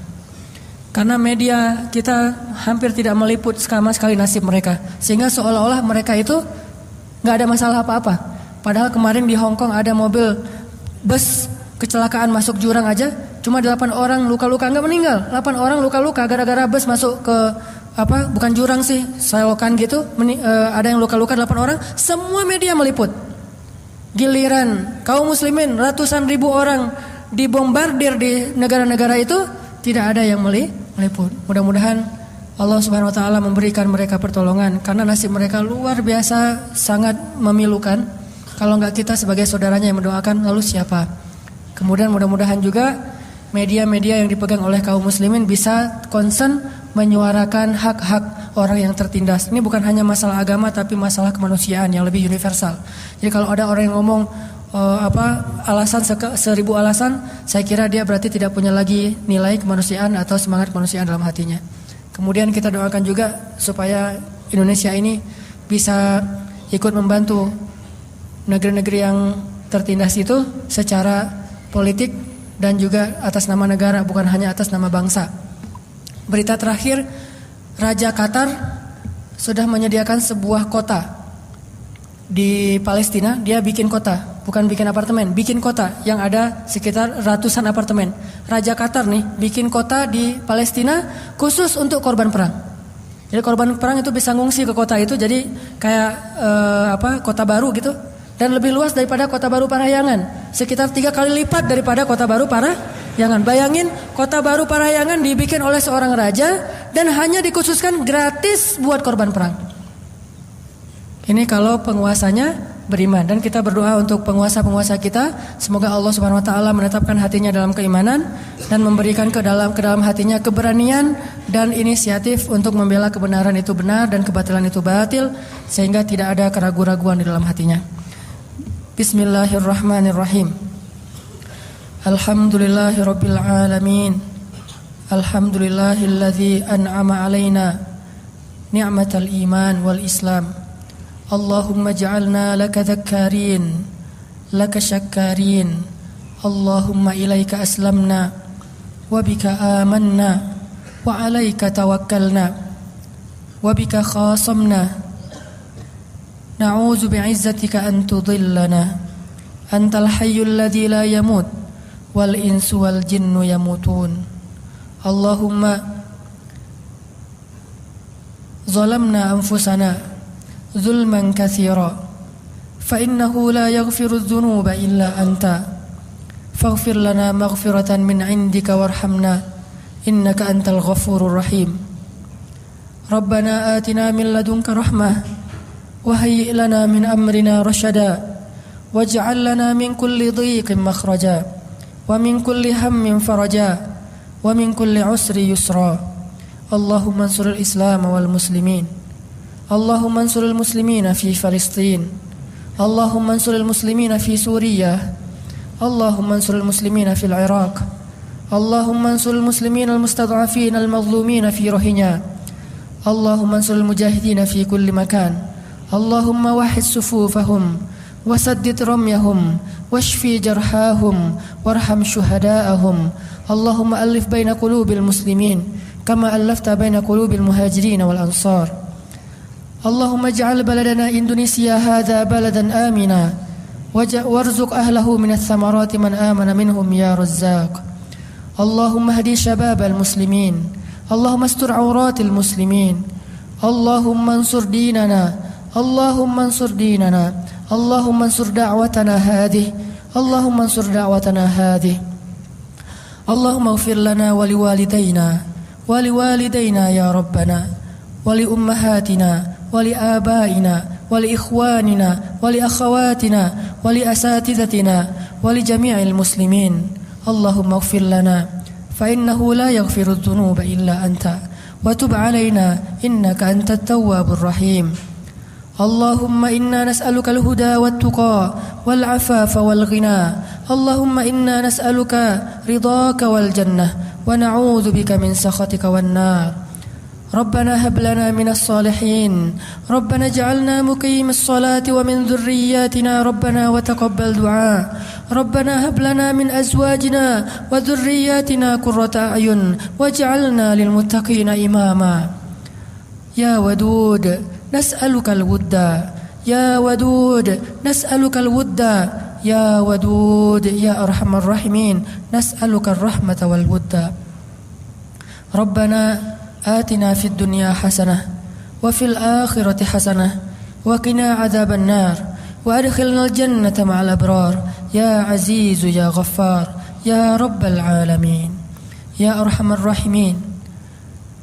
Karena media kita hampir tidak meliput sama sekali nasib mereka, sehingga seolah-olah mereka itu nggak ada masalah apa-apa. Padahal kemarin di Hong Kong ada mobil bus kecelakaan masuk jurang aja, cuma 8 orang luka-luka, nggak meninggal. 8 orang luka-luka gara-gara bus masuk ke bukan jurang sih, selokan gitu. Ada yang luka-luka 8 orang, semua media meliput. Giliran kaum muslimin ratusan ribu orang dibombardir di negara-negara itu, tidak ada yang meliput. Mudah-mudahan Allah Subhanahu wa taala memberikan mereka pertolongan karena nasib mereka luar biasa sangat memilukan. Kalau enggak kita sebagai saudaranya yang mendoakan, lalu siapa? Kemudian mudah-mudahan juga media-media yang dipegang oleh kaum muslimin bisa concern menyuarakan hak-hak orang yang tertindas. Ini bukan hanya masalah agama tapi masalah kemanusiaan yang lebih universal. Jadi kalau ada orang yang ngomong alasan 1000 alasan, saya kira dia berarti tidak punya lagi nilai kemanusiaan atau semangat kemanusiaan dalam hatinya. Kemudian kita doakan juga supaya Indonesia ini bisa ikut membantu negeri-negeri yang tertindas itu secara politik dan juga atas nama negara, bukan hanya atas nama bangsa. Berita terakhir, Raja Qatar sudah menyediakan sebuah kota di Palestina. Dia bikin kota, bukan bikin apartemen, bikin kota yang ada sekitar ratusan apartemen. Raja Qatar nih bikin kota di Palestina khusus untuk korban perang. Jadi korban perang itu bisa ngungsi ke kota itu, jadi kayak kota baru gitu. Dan lebih luas daripada Kota Baru Parahyangan, sekitar 3 kali lipat daripada Kota Baru Parahyangan. Bayangin, Kota Baru Parahyangan dibikin oleh seorang raja dan hanya dikhususkan gratis buat korban perang. Ini kalau penguasanya beriman. Dan kita berdoa untuk penguasa-penguasa kita, semoga Allah Subhanahu wa taala menetapkan hatinya dalam keimanan dan memberikan ke dalam hatinya keberanian dan inisiatif untuk membela kebenaran itu benar dan kebatilan itu batil, sehingga tidak ada keraguan-raguan di dalam hatinya. Bismillahirrahmanirrahim. Alhamdulillahirabbil alamin. Alhamdulillahilladzi an'ama 'alaina ni'matal iman wal islam. Allahumma ja'alna laka dzakkarin, laka syakkarin. Allahumma ilaika aslamna wa bika amanna wa 'alaika tawakkalna wa bika khasamna. Na'udzu bi'izzatika an tudhillana. Antal hayyul ladzi la yamut wal insu wal jinnu yamutun. Allahumma zalamna anfusana zulman katsira fa innahu la yaghfiru adh-dhunuba illa anta faghfir lana maghfiratan min 'indika warhamna innaka antal ghafurur rahim. Rabbana atina min ladunka rahmah wa hayyi' lana min amrina rashada waj'al lana min kulli dhiqin makhraja wa min kulli hammin faraja wa min kulli usri yusra. Allahumma ansuril Islam wal muslimin. Allahumma ansuril muslimina fi Palestin. Allahumma ansuril muslimina fi Suriah. Allahumma ansuril muslimina fil Iraq. Allahumma ansuril muslimina al mustad'afin al mazlumina fi Rohingya. Allahumma ansuril mujahidina fi kulli makan. Allahumma wahhid sufufahum wasaddid ramyahum washfi jarhahum warham syuhada'ahum. Allahumma alif baina qulubil muslimin kama allafta baina qulubil muhajirin wal ansar. Allahumma ij'al baladana Indonesia hadza baladan amina warzuq ahlahu minats thamarati man amana minhum ya razzaq. Allahumma hdi syababal muslimin. Allahumma astur auratil muslimin. Allahumma ansur dinana. Allahumma ansur dinana. Allahumma ansur da'watana hadhihi. Allahumma ansur da'watana hadhihi. Allahumma ighfir lana wa liwalidayna ya rabbana wa li ummahatina wa li abaina wa li ikhwanina wa li akhawatina wa li asatizatina wa li jami'il muslimin. Allahumma ighfir lana fa innahu la yaghfiru adh-dhunuba illa anta wa tub 'alaina innaka antat tawwabur rahim. Allahumma inna nas'aluka al-huda wat-tuqa wal-'afafa wal-ghina. Allahumma inna nas'aluka ridhaka wal-jannah wa na'udzu bika min sakhatika wan-nar. Rabbana hab lana minas salihin. Rabbana ij'alna muqimis salati wa min dhurriyyatina rabbana wa taqabbal du'a. Rabbana hab lana min azwajina wa dhurriyyatina qurrata a'yun waj'alna lil muttaqina imama. Ya Wadud, nas'aluka al-wudda. Ya Wadud, nas'aluka al-wudda. Ya Wadud, ya arhamar rahimin, nas'aluka ar-rahmata wal wudda. Rabbana atina fid dunya hasanah wa fil akhirati hasanah wa qina adzaban nar wa adkhilnal jannata ma'al abrar ya azizu ya ghaffar ya rabbal alamin ya arhamar rahimin.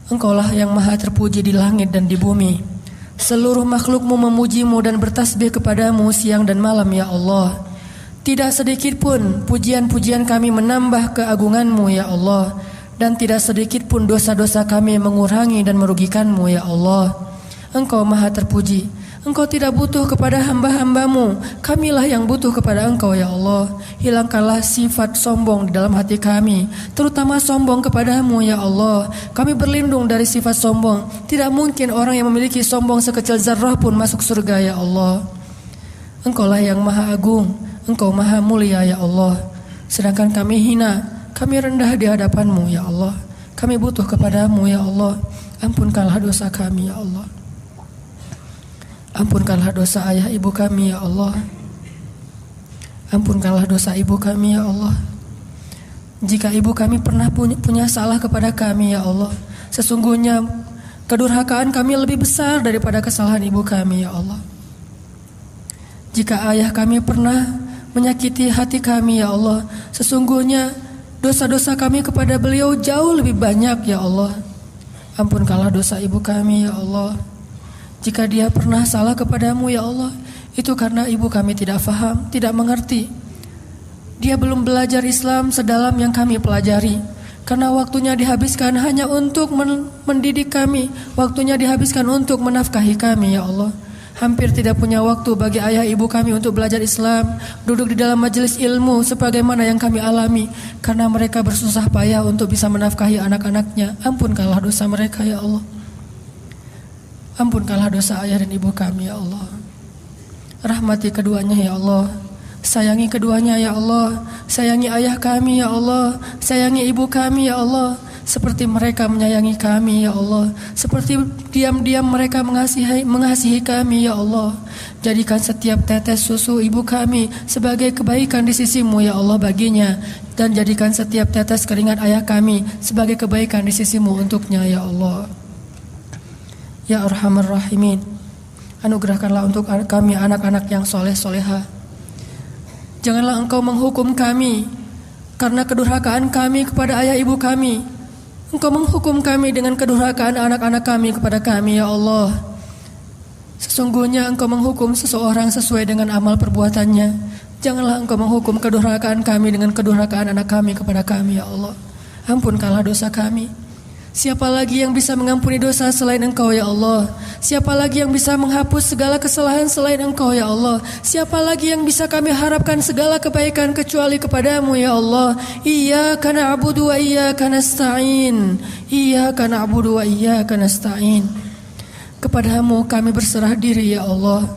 Engkaulah yang maha terpuji di langit dan di bumi. Seluruh makhlukmu memujimu dan bertasbih kepadamu siang dan malam ya Allah. Tidak sedikit pun pujian-pujian kami menambah keagunganmu ya Allah, dan tidak sedikit pun dosa-dosa kami mengurangi dan merugikanmu ya Allah. Engkau maha terpuji. Engkau tidak butuh kepada hamba-hambamu, kamilah yang butuh kepada Engkau ya Allah. Hilangkanlah sifat sombong di dalam hati kami, terutama sombong kepadamu ya Allah. Kami berlindung dari sifat sombong. Tidak mungkin orang yang memiliki sombong sekecil zarrah pun masuk surga ya Allah. Engkaulah yang maha agung, Engkau maha mulia ya Allah. Sedangkan kami hina, kami rendah di hadapan-Mu ya Allah. Kami butuh kepada-Mu ya Allah. Ampunkanlah dosa kami ya Allah. Ampunkanlah dosa ayah ibu kami ya Allah. Ampunkanlah dosa ibu kami ya Allah. Jika ibu kami pernah punya salah kepada kami ya Allah, sesungguhnya kedurhakaan kami lebih besar daripada kesalahan ibu kami ya Allah. Jika ayah kami pernah menyakiti hati kami ya Allah, sesungguhnya dosa-dosa kami kepada beliau jauh lebih banyak ya Allah. Ampunkanlah dosa ibu kami ya Allah. Jika dia pernah salah kepadamu ya Allah, Itu karena ibu kami tidak faham, tidak mengerti. Dia belum belajar Islam sedalam yang kami pelajari. Karena waktunya dihabiskan hanya untuk mendidik kami, waktunya dihabiskan untuk menafkahi kami, ya Allah. Hampir tidak punya waktu bagi ayah ibu kami untuk belajar Islam, duduk di dalam majelis ilmu sebagaimana yang kami alami. Karena mereka bersusah payah untuk bisa menafkahi anak-anaknya. Ampunkanlah dosa mereka, ya Allah. Ampunkanlah dosa ayah dan ibu kami, ya Allah. Rahmati keduanya, ya Allah. Sayangi keduanya, ya Allah. Sayangi ayah kami, ya Allah. Sayangi ibu kami, ya Allah. Seperti mereka menyayangi kami, ya Allah. Seperti diam-diam mereka mengasihi kami, ya Allah. Jadikan setiap tetes susu ibu kami sebagai kebaikan di sisimu, ya Allah, baginya. Dan jadikan setiap tetes keringat ayah kami sebagai kebaikan di sisimu untuknya, ya Allah. Ya Arhamar Rahimin, anugerahkanlah untuk kami anak-anak yang soleh-soleha. Janganlah Engkau menghukum kami karena kedurhakaan kami kepada ayah ibu kami. Engkau menghukum kami dengan kedurhakaan anak-anak kami kepada kami, ya Allah. Sesungguhnya Engkau menghukum seseorang sesuai dengan amal perbuatannya. Janganlah Engkau menghukum kedurhakaan kami dengan kedurhakaan anak kami kepada kami, ya Allah. Ampunkanlah dosa kami. Siapa lagi yang bisa mengampuni dosa selain Engkau, ya Allah? Siapa lagi yang bisa menghapus segala kesalahan selain Engkau, ya Allah? Siapa lagi yang bisa kami harapkan segala kebaikan kecuali kepadamu, ya Allah? Iyyaka na'budu wa iyyaka nasta'in. Iyyaka na'budu wa iyyaka nasta'in. Kepadamu kami berserah diri, ya Allah.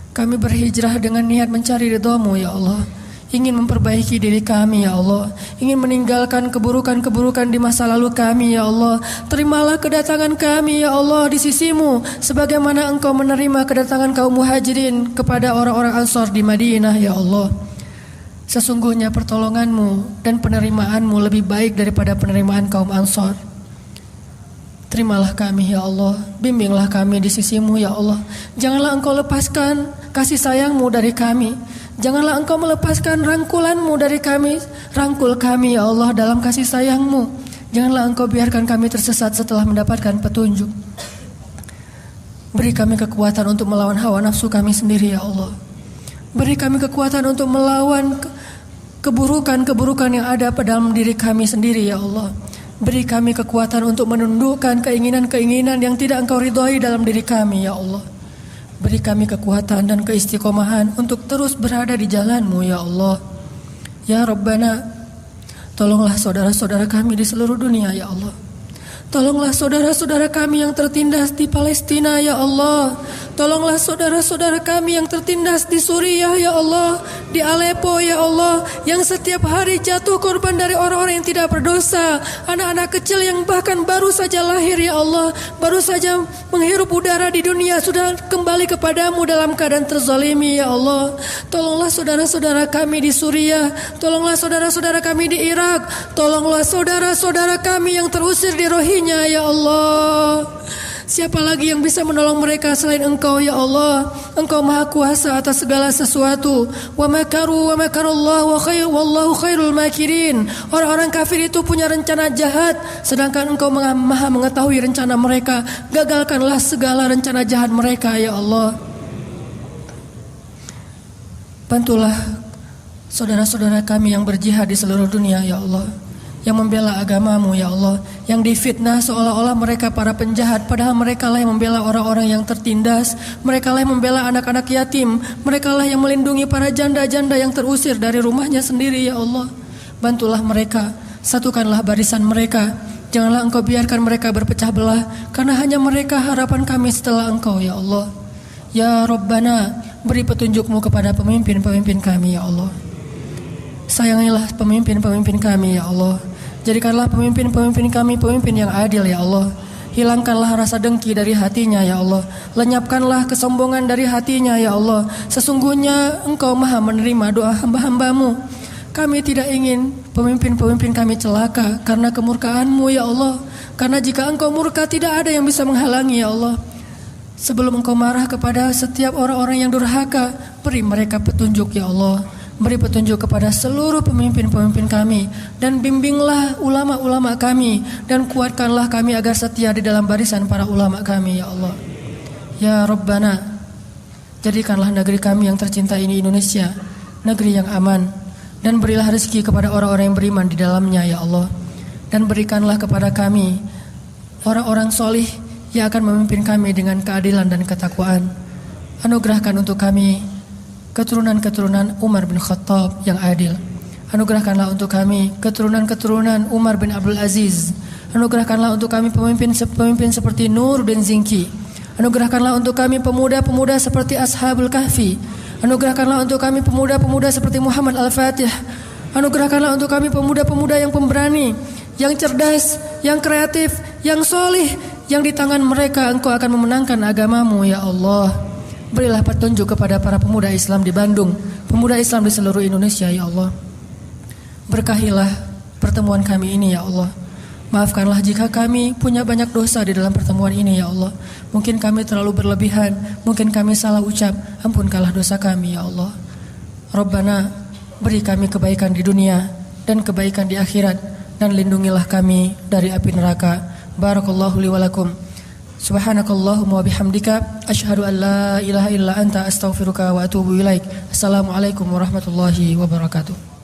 Kami berhijrah dengan niat mencari ridha-Mu, ya Allah. Ingin memperbaiki diri kami, ya Allah. Ingin meninggalkan keburukan-keburukan di masa lalu kami, ya Allah. Terimalah kedatangan kami, ya Allah, di sisimu, sebagaimana Engkau menerima kedatangan kaum muhajirin kepada orang-orang Ansor di Madinah, ya Allah. Sesungguhnya pertolongan-Mu dan penerimaan-Mu lebih baik daripada penerimaan kaum Ansor. Terimalah kami, ya Allah. Bimbinglah kami di sisimu, ya Allah. Janganlah Engkau lepaskan kasih sayang-Mu dari kami. Janganlah Engkau melepaskan rangkulan-Mu dari kami. Rangkul kami, ya Allah, dalam kasih sayang-Mu. Janganlah Engkau biarkan kami tersesat setelah mendapatkan petunjuk. Beri kami kekuatan untuk melawan hawa nafsu kami sendiri, ya Allah. Beri kami kekuatan untuk melawan keburukan-keburukan yang ada pada dalam diri kami sendiri, ya Allah. Beri kami kekuatan untuk menundukkan keinginan-keinginan yang tidak Engkau ridhoi dalam diri kami, ya Allah. Beri kami kekuatan dan keistiqomahan untuk terus berada di jalan-Mu, ya Allah. Ya Rabbana, tolonglah saudara-saudara kami di seluruh dunia, ya Allah. Tolonglah saudara-saudara kami yang tertindas di Palestina, ya Allah. Tolonglah saudara-saudara kami yang tertindas di Suriah, ya Allah. Di Aleppo, ya Allah. Yang setiap hari jatuh korban dari orang-orang yang tidak berdosa. Anak-anak kecil yang bahkan baru saja lahir, ya Allah. Baru saja menghirup udara di dunia sudah kembali kepadamu dalam keadaan terzalimi, ya Allah. Tolonglah saudara-saudara kami di Suriah. Tolonglah saudara-saudara kami di Irak. Tolonglah saudara-saudara kami yang terusir di Rohingya, ya Allah. Siapa lagi yang bisa menolong mereka selain Engkau, ya Allah? Engkau Maha Kuasa atas segala sesuatu. Wa makaru wa makarallahu wallahu khairul makirin. Orang-orang kafir itu punya rencana jahat, sedangkan Engkau Maha mengetahui rencana mereka. Gagalkanlah segala rencana jahat mereka, ya Allah. Bantulah saudara-saudara kami yang berjihad di seluruh dunia, ya Allah. Yang membela agama-Mu, ya Allah. Yang difitnah seolah-olah mereka para penjahat, padahal mereka lah yang membela orang-orang yang tertindas. Mereka lah yang membela anak-anak yatim. Mereka lah yang melindungi para janda-janda yang terusir dari rumahnya sendiri, ya Allah. Bantulah mereka, satukanlah barisan mereka. Janganlah Engkau biarkan mereka berpecah belah, karena hanya mereka harapan kami setelah Engkau, ya Allah. Ya Rabbana, beri petunjuk-Mu kepada pemimpin-pemimpin kami, ya Allah. Sayangilah pemimpin-pemimpin kami, ya Allah. Jadikanlah pemimpin-pemimpin kami pemimpin yang adil, ya Allah. Hilangkanlah rasa dengki dari hatinya, ya Allah. Lenyapkanlah kesombongan dari hatinya, ya Allah. Sesungguhnya Engkau Maha menerima doa hamba-hamba-Mu. Kami tidak ingin pemimpin-pemimpin kami celaka karena kemurkaan-Mu, ya Allah. Karena jika Engkau murka tidak ada yang bisa menghalangi, ya Allah. Sebelum Engkau marah kepada setiap orang-orang yang durhaka, beri mereka petunjuk, ya Allah. Beri petunjuk kepada seluruh pemimpin-pemimpin kami, dan bimbinglah ulama-ulama kami, dan kuatkanlah kami agar setia di dalam barisan para ulama kami, ya Allah. Ya Rabbana, Jadikanlah negeri kami yang tercinta ini Indonesia negeri yang aman, dan berilah rezeki kepada orang-orang yang beriman di dalamnya ya Allah. Dan berikanlah kepada kami orang-orang solih yang akan memimpin kami dengan keadilan dan ketakwaan. Anugerahkan untuk kami keturunan-keturunan Umar bin Khattab yang adil. Anugerahkanlah untuk kami keturunan-keturunan Umar bin Abdul Aziz. Anugerahkanlah untuk kami pemimpin seperti Nur bin Zinki. Anugerahkanlah untuk kami pemuda-pemuda seperti Ashabul Kahfi. Anugerahkanlah untuk kami pemuda-pemuda seperti Muhammad Al-Fatih. Anugerahkanlah untuk kami pemuda-pemuda yang pemberani, yang cerdas, yang kreatif, yang solih, yang di tangan mereka Engkau akan memenangkan agamamu ya Allah. Berilah petunjuk kepada para pemuda Islam di Bandung, pemuda Islam di seluruh Indonesia ya Allah. Berkahilah pertemuan kami ini ya Allah. Maafkanlah jika kami punya banyak dosa di dalam pertemuan ini ya Allah. Mungkin kami terlalu berlebihan, mungkin kami salah ucap. Ampunkanlah dosa kami ya Allah. Rabbana, beri kami kebaikan di dunia dan kebaikan di akhirat, dan lindungilah kami dari api neraka. Barakallahu li wa lakum. Subhanakallahumma wa bihamdika asyhadu an la ilaha illa anta astaghfiruka wa atubu ilaik. Assalamualaikum warahmatullahi wabarakatuh.